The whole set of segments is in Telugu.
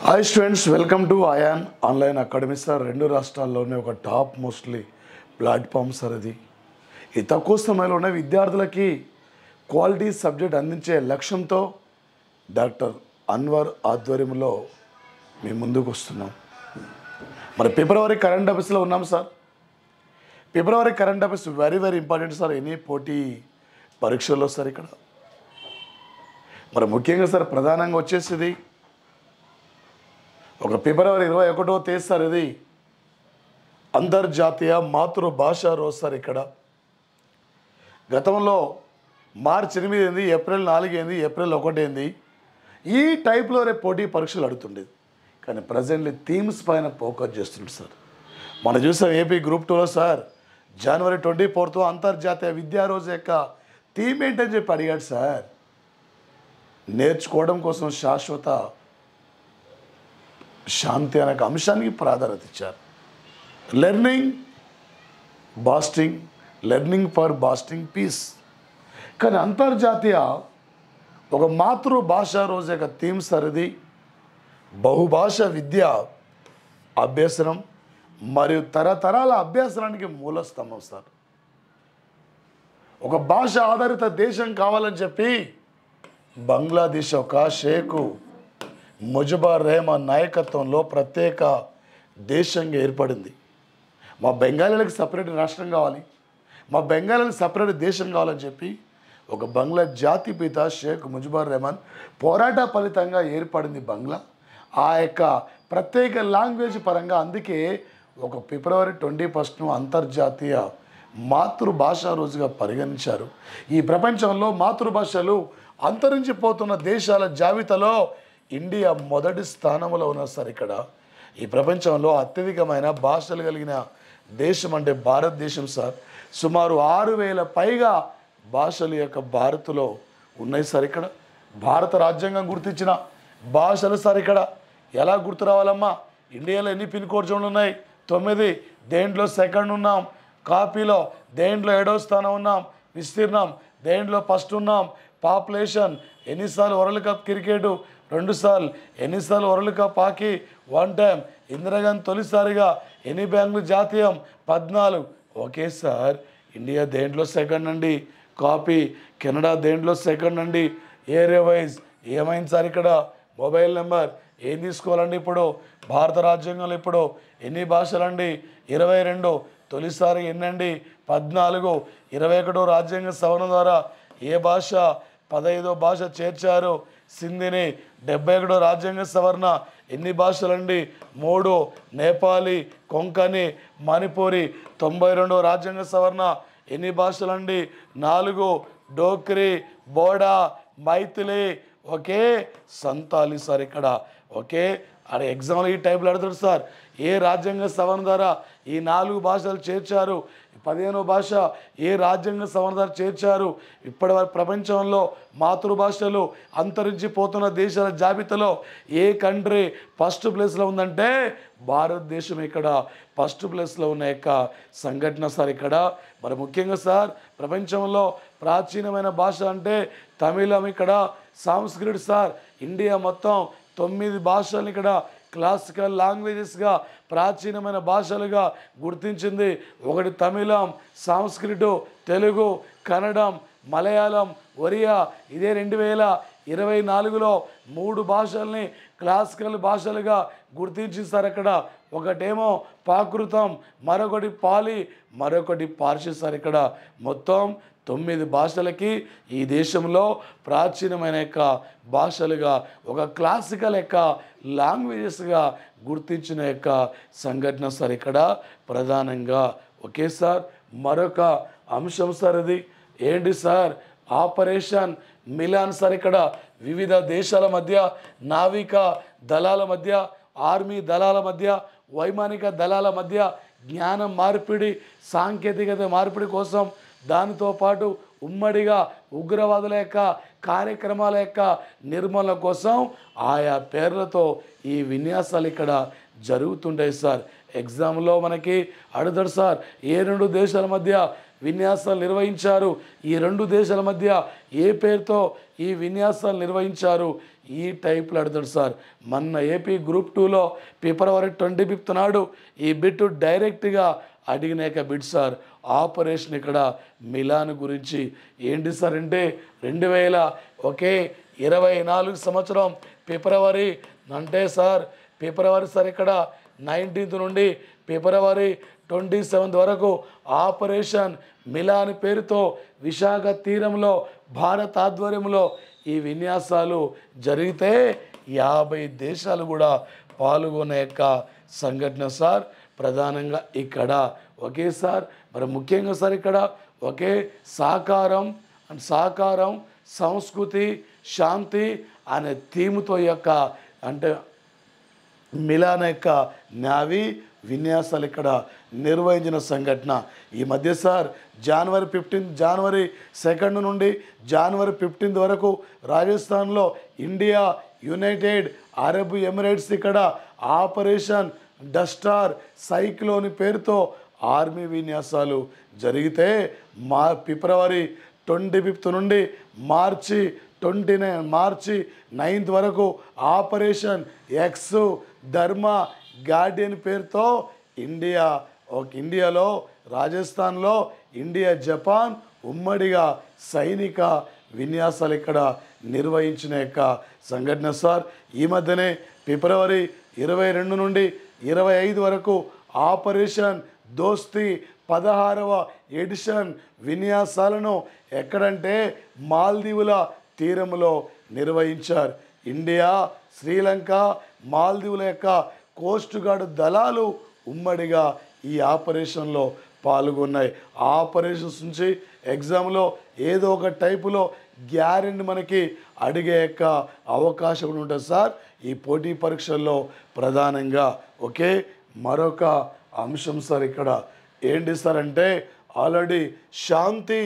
Hi students, welcome to Ayan online academy sir. రెండు రాష్ట్రాల్లోనే ఒక టాప్ మోస్ట్లీ ప్లాట్ఫామ్ సార్ ఇది. ఈ తక్కువ సమయంలోనే విద్యార్థులకి క్వాలిటీ సబ్జెక్ట్ అందించే లక్ష్యంతో డాక్టర్ అన్వర్ ఆధ్వర్యంలో మేము ముందుకు వస్తున్నాం. మరి ఫిబ్రవరి కరెంట్ అఫైర్స్లో ఉన్నాం sir. February current affairs very important sir. Any పోటీ పరీక్షల్లో సార్ ఇక్కడ మరి ముఖ్యంగా సార్ ప్రధానంగా వచ్చేసింది ఒక ఫిబ్రవరి 21వ తేదీ సార్. ఇది అంతర్జాతీయ మాతృభాష రోజు సార్. ఇక్కడ గతంలో మార్చి 8 అయింది, ఏప్రిల్ 4 అయింది, ఏప్రిల్ 1 అయింది. ఈ టైప్లో రేపు పోటీ పరీక్షలు అడుగుతుండేది. కానీ ప్రజెంట్లీ థీమ్స్ పైన ఫోకస్ చేస్తుంది సార్. మనం చూసాం ఏపీ గ్రూప్ 2లో సార్ జనవరి 24th అంతర్జాతీయ విద్యా రోజు యొక్క థీమ్ ఏంటని చెప్పి అడిగాడు సార్. నేర్చుకోవడం కోసం శాశ్వత శాంతి అనే అంశానికి ప్రాధాన్యత ఇచ్చారు. Learning for lasting peace. కానీ అంతర్జాతీయ ఒక మాతృభాష రోజు యొక్క థీమ్ సార్ ఇది. బహుభాష విద్య అభ్యసనం మరియు తరతరాల అభ్యాసనానికి మూల స్తంభం సార్. ఒక భాష ఆధారిత దేశం కావాలని చెప్పి బంగ్లాదేశ్ ఒక షేక్ ముజబర్ రెహమాన్ నాయకత్వంలో ప్రత్యేక దేశంగా ఏర్పడింది. మా బెంగాలీలకు సపరేట్ రాష్ట్రం కావాలి, మా బెంగాలీలకు సపరేట్ దేశం కావాలని చెప్పి ఒక బంగ్లా జాతిపిత షేక్ ముజబర్ రెహమాన్ పోరాట ఫలితంగా ఏర్పడింది బంగ్లా. ఆ యొక్క ప్రత్యేక లాంగ్వేజ్ పరంగా అందుకే ఒక ఫిబ్రవరి 21 అంతర్జాతీయ మాతృభాష రోజుగా పరిగణించారు. ఈ ప్రపంచంలో మాతృభాషలు అంతరించిపోతున్న దేశాల జాబితాలో ఇండియా మొదటి స్థానంలో ఉన్న సార్. ఇక్కడ ఈ ప్రపంచంలో అత్యధికమైన భాషలు కలిగిన దేశం అంటే భారతదేశం సార్. సుమారు 6,000 పైగా భాషలు యొక్క భారత్లో ఉన్నాయి సార్. ఇక్కడ భారత రాజ్యాంగం గుర్తించిన భాషలు సార్. ఇక్కడ ఎలా గుర్తు రావాలమ్మా? ఇండియాలో ఎన్ని పిన్ కోడ్ జోన్లు ఉన్నాయి? 9. దేంట్లో సెకండ్ ఉన్నాం? కాపీలో దేంట్లో 7వ స్థానం ఉన్నాం? విస్తీర్ణం దేంట్లో ఫస్ట్ ఉన్నాం? పాపులేషన్ ఎన్నిసార్లు వరల్డ్ కప్ క్రికెట్ 2 సార్లు, ఎన్నిసార్లు world cup hockey 1 time, Indira Gandhi తొలిసారిగా ఎన్ని బ్యాంకులు జాతీయం 14. Okay sir. ఇండియా దేంట్లో సెకండ్ అండి? కాపీ. కెనడా దేంట్లో సెకండ్ అండి? ఏరియా వైజ్ ఏమైంది సార్? ఇక్కడ మొబైల్ నెంబర్ ఏం తీసుకోవాలండి? ఇప్పుడు భారత రాజ్యాంగంలో ఇప్పుడు ఎన్ని భాషలండి? 22. తొలిసారి ఎన్నండి? 14. 21వ రాజ్యాంగ సవరణ ద్వారా ఏ భాష 15వ భాష చేర్చారు? సింధిని. 71వ రాజ్యాంగ సవరణ ఎన్ని భాషలండి? 3. నేపాలీ, కొంకణి, మణిపూరి. 92వ రాజ్యాంగ సవరణ ఎన్ని భాషలండి? 4. డోక్రీ, బోడా, మైథిలి. ఓకే. సంతాలి సార్. ఇక్కడ ఓకే. అరే ఎగ్జామ్లో ఈ టైప్లో అడుగుతాడు సార్. ఏ రాజ్యాంగ సవరణ ద్వారా ఈ 4 భాషలు చేర్చారు? 15వ భాష ఏ రాజ్యాంగ సవరణ ద్వారా చేర్చారు? ఇప్పటి వరకు ప్రపంచంలో మాతృభాషలు అంతరించిపోతున్న దేశాల జాబితాలో ఏ కంట్రీ ఫస్ట్ ప్లేస్లో ఉందంటే భారతదేశం ఇక్కడ ఫస్ట్ ప్లేస్లో ఉన్న యొక్క సంఘటన సార్. ఇక్కడ మరి ముఖ్యంగా సార్ ప్రపంచంలో ప్రాచీనమైన భాష అంటే తమిళం, ఇక్కడ సంస్కృత్ సార్. ఇండియా మొత్తం 9 భాషలను ఇక్కడ క్లాసికల్ లాంగ్వేజెస్గా ప్రాచీనమైన భాషలుగా గుర్తించింది. 1 తమిళం, సంస్కృత్, తెలుగు, కన్నడం, మలయాళం, ఒరియా. ఇదే 2024లో 3 భాషల్ని క్లాసికల్ భాషలుగా గుర్తించేస్తారు. అక్కడ ఒకటేమో ప్రాకృతం, మరొకటి పాలి, మరొకటి పార్షి సార్. ఇక్కడ మొత్తం 9 భాషలకి ఈ దేశంలో ప్రాచీనమైన యొక్క భాషలుగా ఒక క్లాసికల్ యొక్క లాంగ్వేజెస్గా గుర్తించిన యొక్క సంఘటన సార్. ఇక్కడ ప్రధానంగా ఓకే సార్. మరొక అంశం సార్ ఇది ఏంటి సార్? Operation melon sir. ఇక్కడ వివిధ దేశాల మధ్య నావిక దళాల మధ్య, ఆర్మీ దళాల మధ్య, వైమానిక దళాల మధ్య జ్ఞానం మార్పిడి, సాంకేతికత మార్పిడి కోసం, దానితో పాటు ఉమ్మడిగా ఉగ్రవాదుల యొక్క కార్యక్రమాల యొక్క నిర్మూలన కోసం ఆయా పేర్లతో ఈ విన్యాసాలు ఇక్కడ జరుగుతుంటాయి సార్. ఎగ్జామ్లో మనకి అడుగుతాడు సార్ ఏ 2 దేశాల మధ్య విన్యాసాలు నిర్వహించారు? ఈ 2 దేశాల మధ్య ఏ పేరుతో ఈ విన్యాసాలు నిర్వహించారు. ఈ టైప్లో అడుగుతాడు సార్. మొన్న ఏపీ గ్రూప్ 2లో ఫిబ్రవరి 25 నాడు ఈ బిట్ డైరెక్ట్గా అడిగినాక బిట్ సార్. ఆపరేషన్ ఇక్కడ మిలాన్ గురించి ఏంటి సార్ అంటే 2024 సంవత్సరం ఫిబ్రవరి అంటే సార్ ఫిబ్రవరి సార్ ఇక్కడ 19th నుండి ఫిబ్రవరి 27th వరకు ఆపరేషన్ మిలాన్ పేరుతో విశాఖ తీరంలో భారత ఆధ్వర్యంలో ఈ విన్యాసాలు జరిగితే 50 దేశాలు కూడా పాల్గొనే యొక్క సంఘటన సార్. ప్రధానంగా ఇక్కడ ఒకే సార్ మరి ముఖ్యంగా సార్ ఇక్కడ ఒకే సాకారం సంస్కృతి శాంతి అనే థీమ్తో యొక్క అంటే మిలాన్ యొక్క నావీ విన్యాసాలు ఇక్కడ నిర్వహించిన సంఘటన. ఈ మధ్య సార్ జనవరి 2 నుండి జనవరి 15 వరకు రాజస్థాన్లో ఇండియా యునైటెడ్ అరబ్ ఎమిరేట్స్ ఇక్కడ ఆపరేషన్ డస్టార్ సైక్లోన్ పేరుతో ఆర్మీ విన్యాసాలు జరిగితే ఫిబ్రవరి 25 నుండి మార్చి 9th వరకు ఆపరేషన్ ఎక్స్ ధర్మ గార్డియన్ పేరుతో ఇండియాలో రాజస్థాన్లో ఇండియా జపాన్ ఉమ్మడిగా సైనిక విన్యాసాలు ఇక్కడ నిర్వహించిన యొక్క సంఘటన సార్. ఈ మధ్యనే ఫిబ్రవరి 22 నుండి 25 వరకు ఆపరేషన్ దోస్తీ 16వ ఎడిషన్ విన్యాసాలను ఎక్కడంటే మాల్దీవుల తీరంలో నిర్వహించారు. ఇండియా శ్రీలంక మాల్దీవుల యొక్క కోస్ట్ గార్డ్ దళాలు ఉమ్మడిగా ఈ ఆపరేషన్లో పాల్గొన్నాయి. ఆపరేషన్స్ నుంచి ఎగ్జామ్లో ఏదో ఒక టైపులో గ్యారెంటీ మనకి అడిగే యొక్క అవకాశం ఉంటుంది సార్ ఈ పోటీ పరీక్షల్లో ప్రధానంగా. ఓకే, మరొక అంశం సార్ ఇక్కడ ఏంటి సార్ అంటే ఆల్రెడీ శాంతి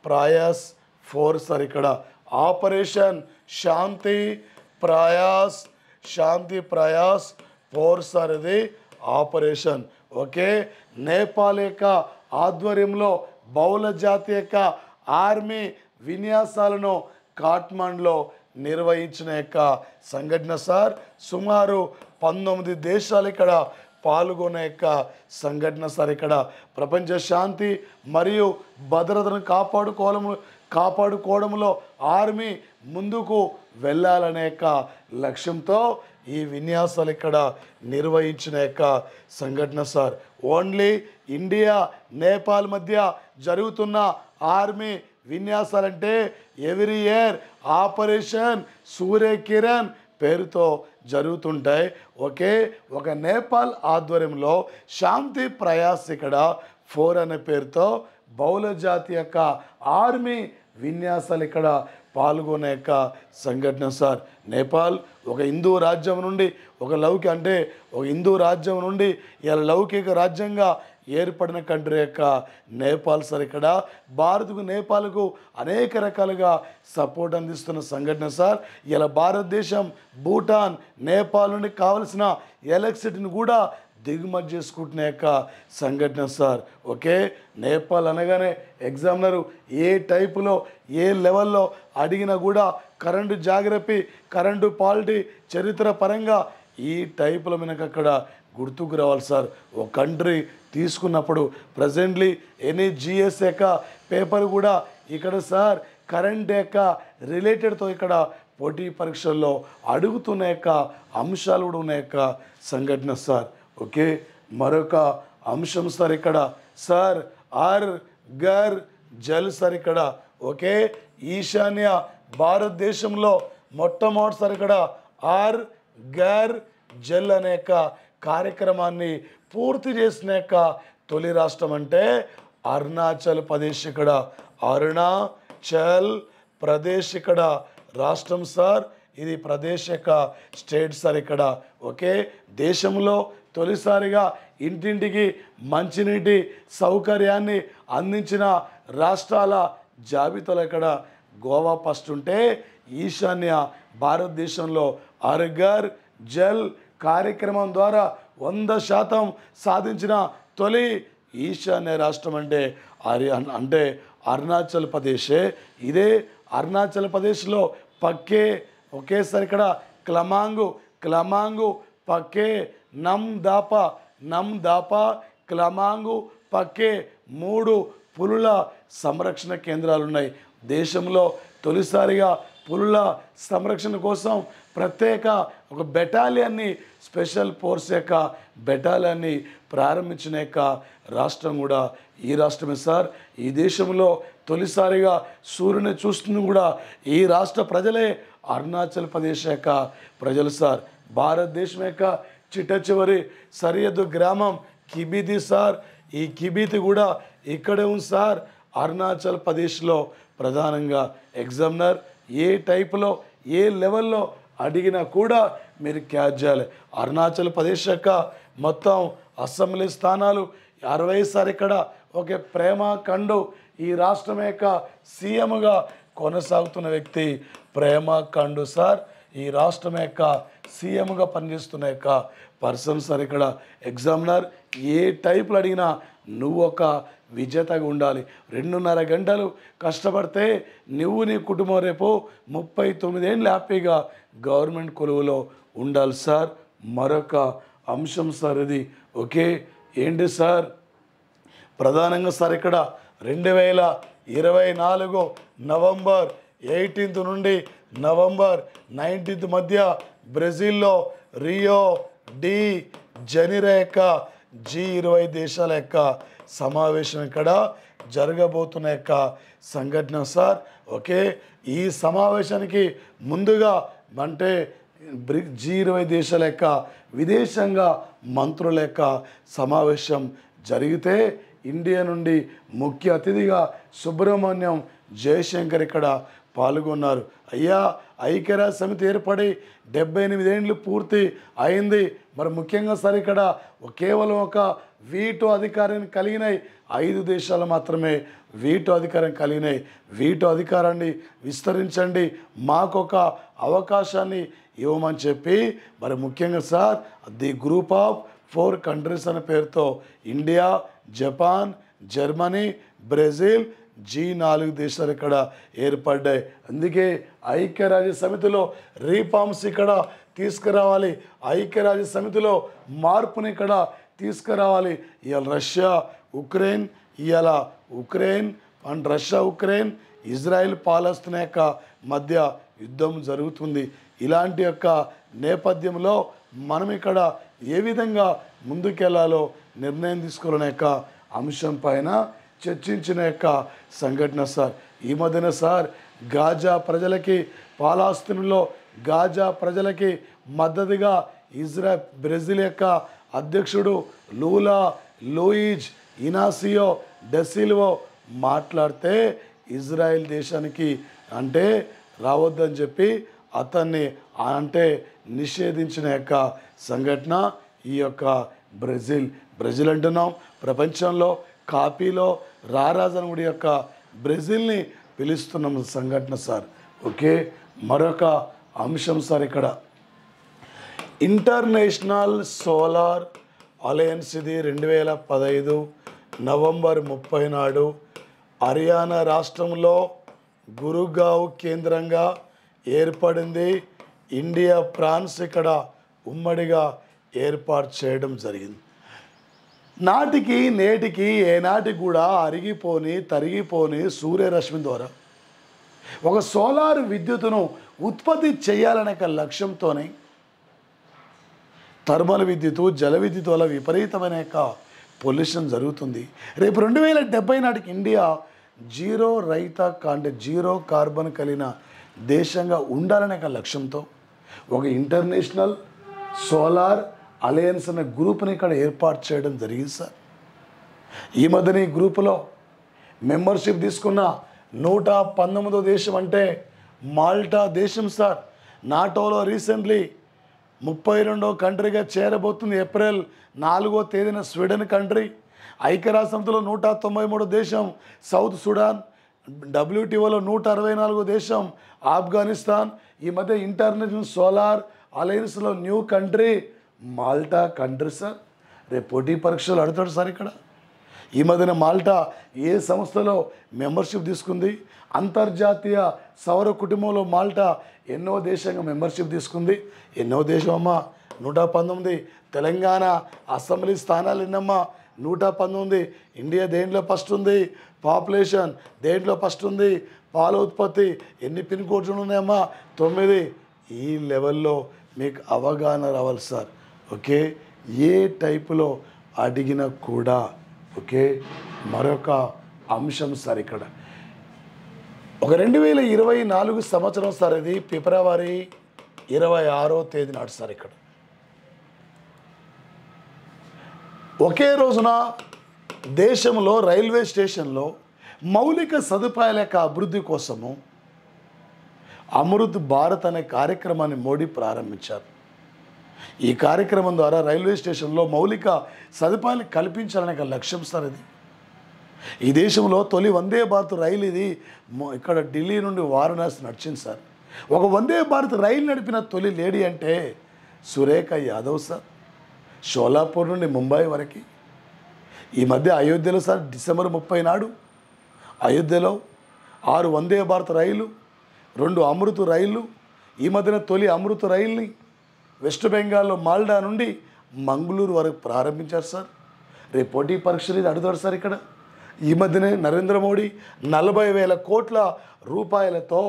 ప్రయాస్ 4 సార్ ఇక్కడ ఆపరేషన్ శాంతి ప్రయాస్ 4 సార్ ఇది ఆపరేషన్. ఓకే, నేపాల్ యొక్క ఆధ్వర్యంలో బహుళ జాతి యొక్క ఆర్మీ విన్యాసాలను కాఠ్మండ్లో నిర్వహించిన యొక్క సంఘటన సార్. సుమారు 19 దేశాలు ఇక్కడ పాల్గొనే యొక్క సంఘటన సార్. ఇక్కడ ప్రపంచ శాంతి మరియు భద్రతను కాపాడుకోవడంలో ఆర్మీ ముందుకు వెళ్ళాలనే యొక్క లక్ష్యంతో ఈ విన్యాసాలు ఇక్కడ నిర్వహించిన యొక్క సంఘటన సార్. ఓన్లీ ఇండియా నేపాల్ మధ్య జరుగుతున్న ఆర్మీ విన్యాసాలంటే ఎవ్రీ ఇయర్ ఆపరేషన్ సూర్యకిరణ్ పేరుతో జరుగుతుంటాయి. ఒక నేపాల్ ఆధ్వర్యంలో శాంతి ప్రయాస్ ఇక్కడ 4 అనే పేరుతో బహుళ జాతి యొక్క ఆర్మీ విన్యాసాలు ఇక్కడ పాల్గొనే యొక్క సంఘటన సార్. నేపాల్ ఒక హిందూ రాజ్యం నుండి ఒక హిందూ రాజ్యం నుండి ఇలా లౌకిక రాజ్యంగా ఏర్పడిన కంట్రీ యొక్క నేపాల్ సార్. ఇక్కడ భారత్కు నేపాల్కు అనేక రకాలుగా సపోర్ట్ అందిస్తున్న సంఘటన సార్. ఇలా భారతదేశం భూటాన్ నేపాల్ నుండి కావలసిన ఎలక్ట్రిసిటీని కూడా దిగుమతి చేసుకుంటున్న యొక్క సంఘటన సార్. ఓకే, నేపాల్ అనగానే ఎగ్జామినరు ఏ టైపులో ఏ లెవెల్లో అడిగినా కూడా కరెంటు జాగ్రఫీ కరెంటు పాలిటీ చరిత్ర పరంగా ఈ టైపులో మనకు అక్కడ గుర్తుకు రావాలి సార్. ఒక కంట్రీ తీసుకున్నప్పుడు ప్రజెంట్లీ ఎనీ జిఎస్ యొక్క పేపర్ కూడా ఇక్కడ సార్ కరెంట్ యొక్క రిలేటెడ్తో ఇక్కడ పోటీ పరీక్షల్లో అడుగుతున్న యొక్క అంశాలు కూడా ఉన్న యొక్క సంఘటన సార్. ఓకే, మరొక అంశం సార్ ఇక్కడ సార్ ఆర్ గర్ జల్ సార్ ఇక్కడ. ఓకే, ఈశాన్య భారతదేశంలో మొట్టమొదటిసారి ఇక్కడ ఆర్ గర్ జల్ అనే యొక్క కార్యక్రమాన్ని పూర్తి చేసిన యొక్క తొలి రాష్ట్రం అంటే అరుణాచల్ ప్రదేశ్. ఇక్కడ అరుణాచల్ ప్రదేశ్ ఇక్కడ రాష్ట్రం సార్. ఇది ప్రదేశ్ యొక్క స్టేట్ సార్ ఇక్కడ. ఓకే, దేశంలో తొలిసారిగా ఇంటింటికి మంచినీటి సౌకర్యాన్ని అందించిన రాష్ట్రాల జాబితాలో ఇక్కడ గోవా ఫస్ట్ ఉంటే ఈశాన్య భారతదేశంలో హర్ ఘర్ జల్ కార్యక్రమం ద్వారా 100% సాధించిన తొలి ఈశాన్య రాష్ట్రం అంటే అరుణాచల్ ప్రదేశే. ఇదే అరుణాచల్ ప్రదేశ్లో పక్కే, ఒకేసారి ఇక్కడ క్లమాంగు, క్లమాంగు పక్కే, నమ్ దాపా క్లమాంగు పక్కే 3 పులుల సంరక్షణ కేంద్రాలు ఉన్నాయి. దేశంలో తొలిసారిగా పులుల సంరక్షణ కోసం ప్రత్యేక ఒక బెటాలియన్ని, స్పెషల్ ఫోర్స్ యొక్క బెటాలియన్ని ప్రారంభించిన యొక్క రాష్ట్రం కూడా ఈ రాష్ట్రమే సార్. ఈ దేశంలో తొలిసారిగా సూర్యుని చూస్తుంది కూడా ఈ రాష్ట్ర ప్రజలే, అరుణాచల్ ప్రదేశ్ యొక్క ప్రజలు సార్. భారతదేశం యొక్క చిట్ట చివరి సరిహద్దు గ్రామం కిబితి సార్. ఈ కిబితి కూడా ఇక్కడే ఉంది సార్, అరుణాచల్ ప్రదేశ్లో. ప్రధానంగా ఎగ్జామినర్ ఏ టైపులో ఏ లెవెల్లో అడిగినా కూడా మీరు క్యాచ్ చేయాలి. అరుణాచల్ ప్రదేశ్ యొక్క మొత్తం అసెంబ్లీ స్థానాలు 60 సార్. ఇక్కడ ఒక ప్రేమ ఖండు ఈ రాష్ట్రం యొక్క సీఎంగా కొనసాగుతున్న వ్యక్తి ప్రేమ ఖండు సార్. ఈ రాష్ట్రం యొక్క సీఎంగా పనిచేస్తున్న యొక్క పర్సన్ సార్. ఇక్కడ ఎగ్జామినర్ ఏ టైపులు అడిగినా నువ్వు ఒక విజేతగా ఉండాలి. 2.5 గంటలు కష్టపడితే నువ్వు నీ కుటుంబం రేపు 39 ఏళ్ళు హ్యాపీగా గవర్నమెంట్ కొలువులో ఉండాలి సార్. మరొక అంశం సార్ ఇది. ఓకే, ఏంటి సార్ ప్రధానంగా సార్ ఇక్కడ 2024 నవంబర్ 18 నుండి నవంబర్ 19 మధ్య బ్రెజిల్లో రియో డి జనీరో యొక్క G20 దేశాల యొక్క సమావేశం ఇక్కడ జరగబోతున్న యొక్క సంఘటన సార్. ఓకే, ఈ సమావేశానికి ముందుగా అంటే G20 దేశాల యొక్క విదేశాంగ మంత్రుల యొక్క సమావేశం జరిగితే ఇండియా నుండి ముఖ్య అతిథిగా సుబ్రహ్మణ్యం జయశంకర్ ఇక్కడ పాల్గొన్నారు. అయ్యా, ఐక్యరాజ్య సమితి ఏర్పడి 78 ఏళ్ళు పూర్తి అయింది. మరి ముఖ్యంగా సార్ ఇక్కడ కేవలం ఒక వీటో అధికారాన్ని కలిగినాయి 5 దేశాలు మాత్రమే వీటో అధికారం కలిగినాయి. వీటో అధికారాన్ని విస్తరించండి, మాకొక అవకాశాన్ని ఇవ్వమని చెప్పి మరి ముఖ్యంగా sir the group of 4 countries అనే పేరుతో India, Japan, Germany, Brazil, G4 దేశాలు ఇక్కడ ఏర్పడ్డాయి. అందుకే ఐక్యరాజ్య సమితిలో రీఫార్మ్స్ ఇక్కడ తీసుకురావాలి, ఐక్యరాజ్య సమితిలో మార్పుని ఇక్కడ తీసుకురావాలి. ఇవాళ రష్యా ఉక్రెయిన్, ఇవాళ Ukraine and Russia Ukraine Israel Palestine యొక్క మధ్య యుద్ధం జరుగుతుంది. ఇలాంటి యొక్క నేపథ్యంలో మనం ఇక్కడ ఏ విధంగా ముందుకెళ్లాలో నిర్ణయం తీసుకోవాలనే యొక్క అంశం పైన చర్చించిన యొక్క సంఘటన సార్. ఈ మధ్యన సార్ గాజా ప్రజలకి, పాలస్తీనాలో గాజా ప్రజలకి మద్దతుగా బ్రెజిల్ యొక్క అధ్యక్షుడు లూయిజ్ ఇనాసియో డెసిల్వో మాట్లాడితే ఇజ్రాయెల్ దేశానికి అంటే రావద్దని చెప్పి అతన్ని అంటే నిషేధించిన యొక్క సంఘటన ఈ యొక్క బ్రెజిల్ అంటున్నాం. ప్రపంచంలో కాపీలో రారాజనుడి యొక్క బ్రెజిల్ని పిలుస్తున్నాం సంఘటన సార్. ఓకే, మరొక అంశం సార్ ఇక్కడ ఇంటర్నేషనల్ సోలార్ అలయన్స్ ఇది 2015 నవంబర్ 30 నాడు హర్యానా రాష్ట్రంలో గురుగావ్ కేంద్రంగా ఏర్పడింది. ఇండియా, ఫ్రాన్స్ ఇక్కడ ఉమ్మడిగా ఏర్పాటు చేయడం జరిగింది. నాటికి నేటికి ఏనాటికి కూడా తరిగిపోని సూర్యరశ్మి ద్వారా ఒక సోలార్ విద్యుత్తును ఉత్పత్తి చేయాలనే లక్ష్యంతోనే థర్మల్ విద్యుత్, జల విద్యుత్ వల్ల విపరీతమైన యొక్క పొల్యూషన్ జరుగుతుంది. రేపు 2070 నాటికి ఇండియా జీరో కార్బన్ కలిగిన దేశంగా ఉండాలనే లక్ష్యంతో ఒక ఇంటర్నేషనల్ సోలార్ అలయన్స్ అనే గ్రూప్ని ఇక్కడ ఏర్పాటు చేయడం జరిగింది సార్. ఈ మధ్యన ఈ గ్రూపులో మెంబర్షిప్ తీసుకున్న 119వ దేశం అంటే మాల్టా దేశం సార్. నాటోలో రీసెంట్లీ 32వ కంట్రీగా చేరబోతుంది. ఏప్రిల్ 4వ తేదీన స్వీడన్ కంట్రీ. ఐక్యరాజ్య సమితిలో 193వ దేశం సౌత్ సుడాన్. WTOలో 164వ దేశం ఆఫ్ఘనిస్తాన్. ఈ మధ్య ఇంటర్నేషనల్ సోలార్ అలయన్స్లో new country Malta country sir. రేపు పోటీ పరీక్షలు అడుగుతాడు సార్. ఇక్కడ ఈ మధ్యన మాల్టా ఏ సంస్థలో మెంబర్షిప్ తీసుకుంది? అంతర్జాతీయ సౌర కుటుంబంలో మాల్టా ఎన్నో దేశంగా మెంబర్షిప్ తీసుకుంది. ఎన్నో దేశం అమ్మా? 119. తెలంగాణ అసెంబ్లీ స్థానాలు ఎన్నమ్మా? 119. ఇండియా దేంట్లో ఫస్ట్ ఉంది? పాపులేషన్ దేంట్లో ఫస్ట్ ఉంది? పాల ఉత్పత్తి ఎన్ని పిన్ కోడ్స్ ఉన్నాయమ్మా? 9. ఈ లెవెల్లో మీకు అవగాహన రావాలి సార్. ఓకే, ఏ టైపులో అడిగినా కూడా. ఓకే, మరొక అంశం సార్ ఇక్కడ ఒక 2024 సంవత్సరం సార్, ఇది ఫిబ్రవరి 26వ తేదీ నాడు సార్. ఇక్కడ ఒకే రోజున దేశంలో రైల్వే స్టేషన్లో మౌలిక సదుపాయాల యొక్క అభివృద్ధి కోసము అమృత్ భారత్ అనే కార్యక్రమాన్ని మోడీ ప్రారంభించారు. ఈ కార్యక్రమం ద్వారా రైల్వే స్టేషన్లో మౌలిక సదుపాయాలు కల్పించాలనే లక్ష్యం సార్ ఇది. ఈ దేశంలో తొలి వందే భారత్ రైలు ఇది ఇక్కడ ఢిల్లీ నుండి వారణాసి నడిచింది సార్. ఒక వందే భారత్ రైలు నడిపిన తొలి లేడీ అంటే సురేఖ యాదవ్ సార్. షోలాపూర్ నుండి ముంబై వరకు. ఈ మధ్య అయోధ్యలో సార్ డిసెంబర్ 30 నాడు అయోధ్యలో 6 వందే భారత్ రైలు, 2 అమృత్ రైళ్ళు. ఈ మధ్యన తొలి అమృత్ రైల్ని వెస్ట్ బెంగాల్లో మాల్డా నుండి మంగళూరు వరకు ప్రారంభించారు సార్. రేపు పోటీ పరీక్షలు ఇది అడుగుతారు సార్. ఇక్కడ ఈ మధ్యనే నరేంద్ర మోడీ 40,000 కోట్ల రూపాయలతో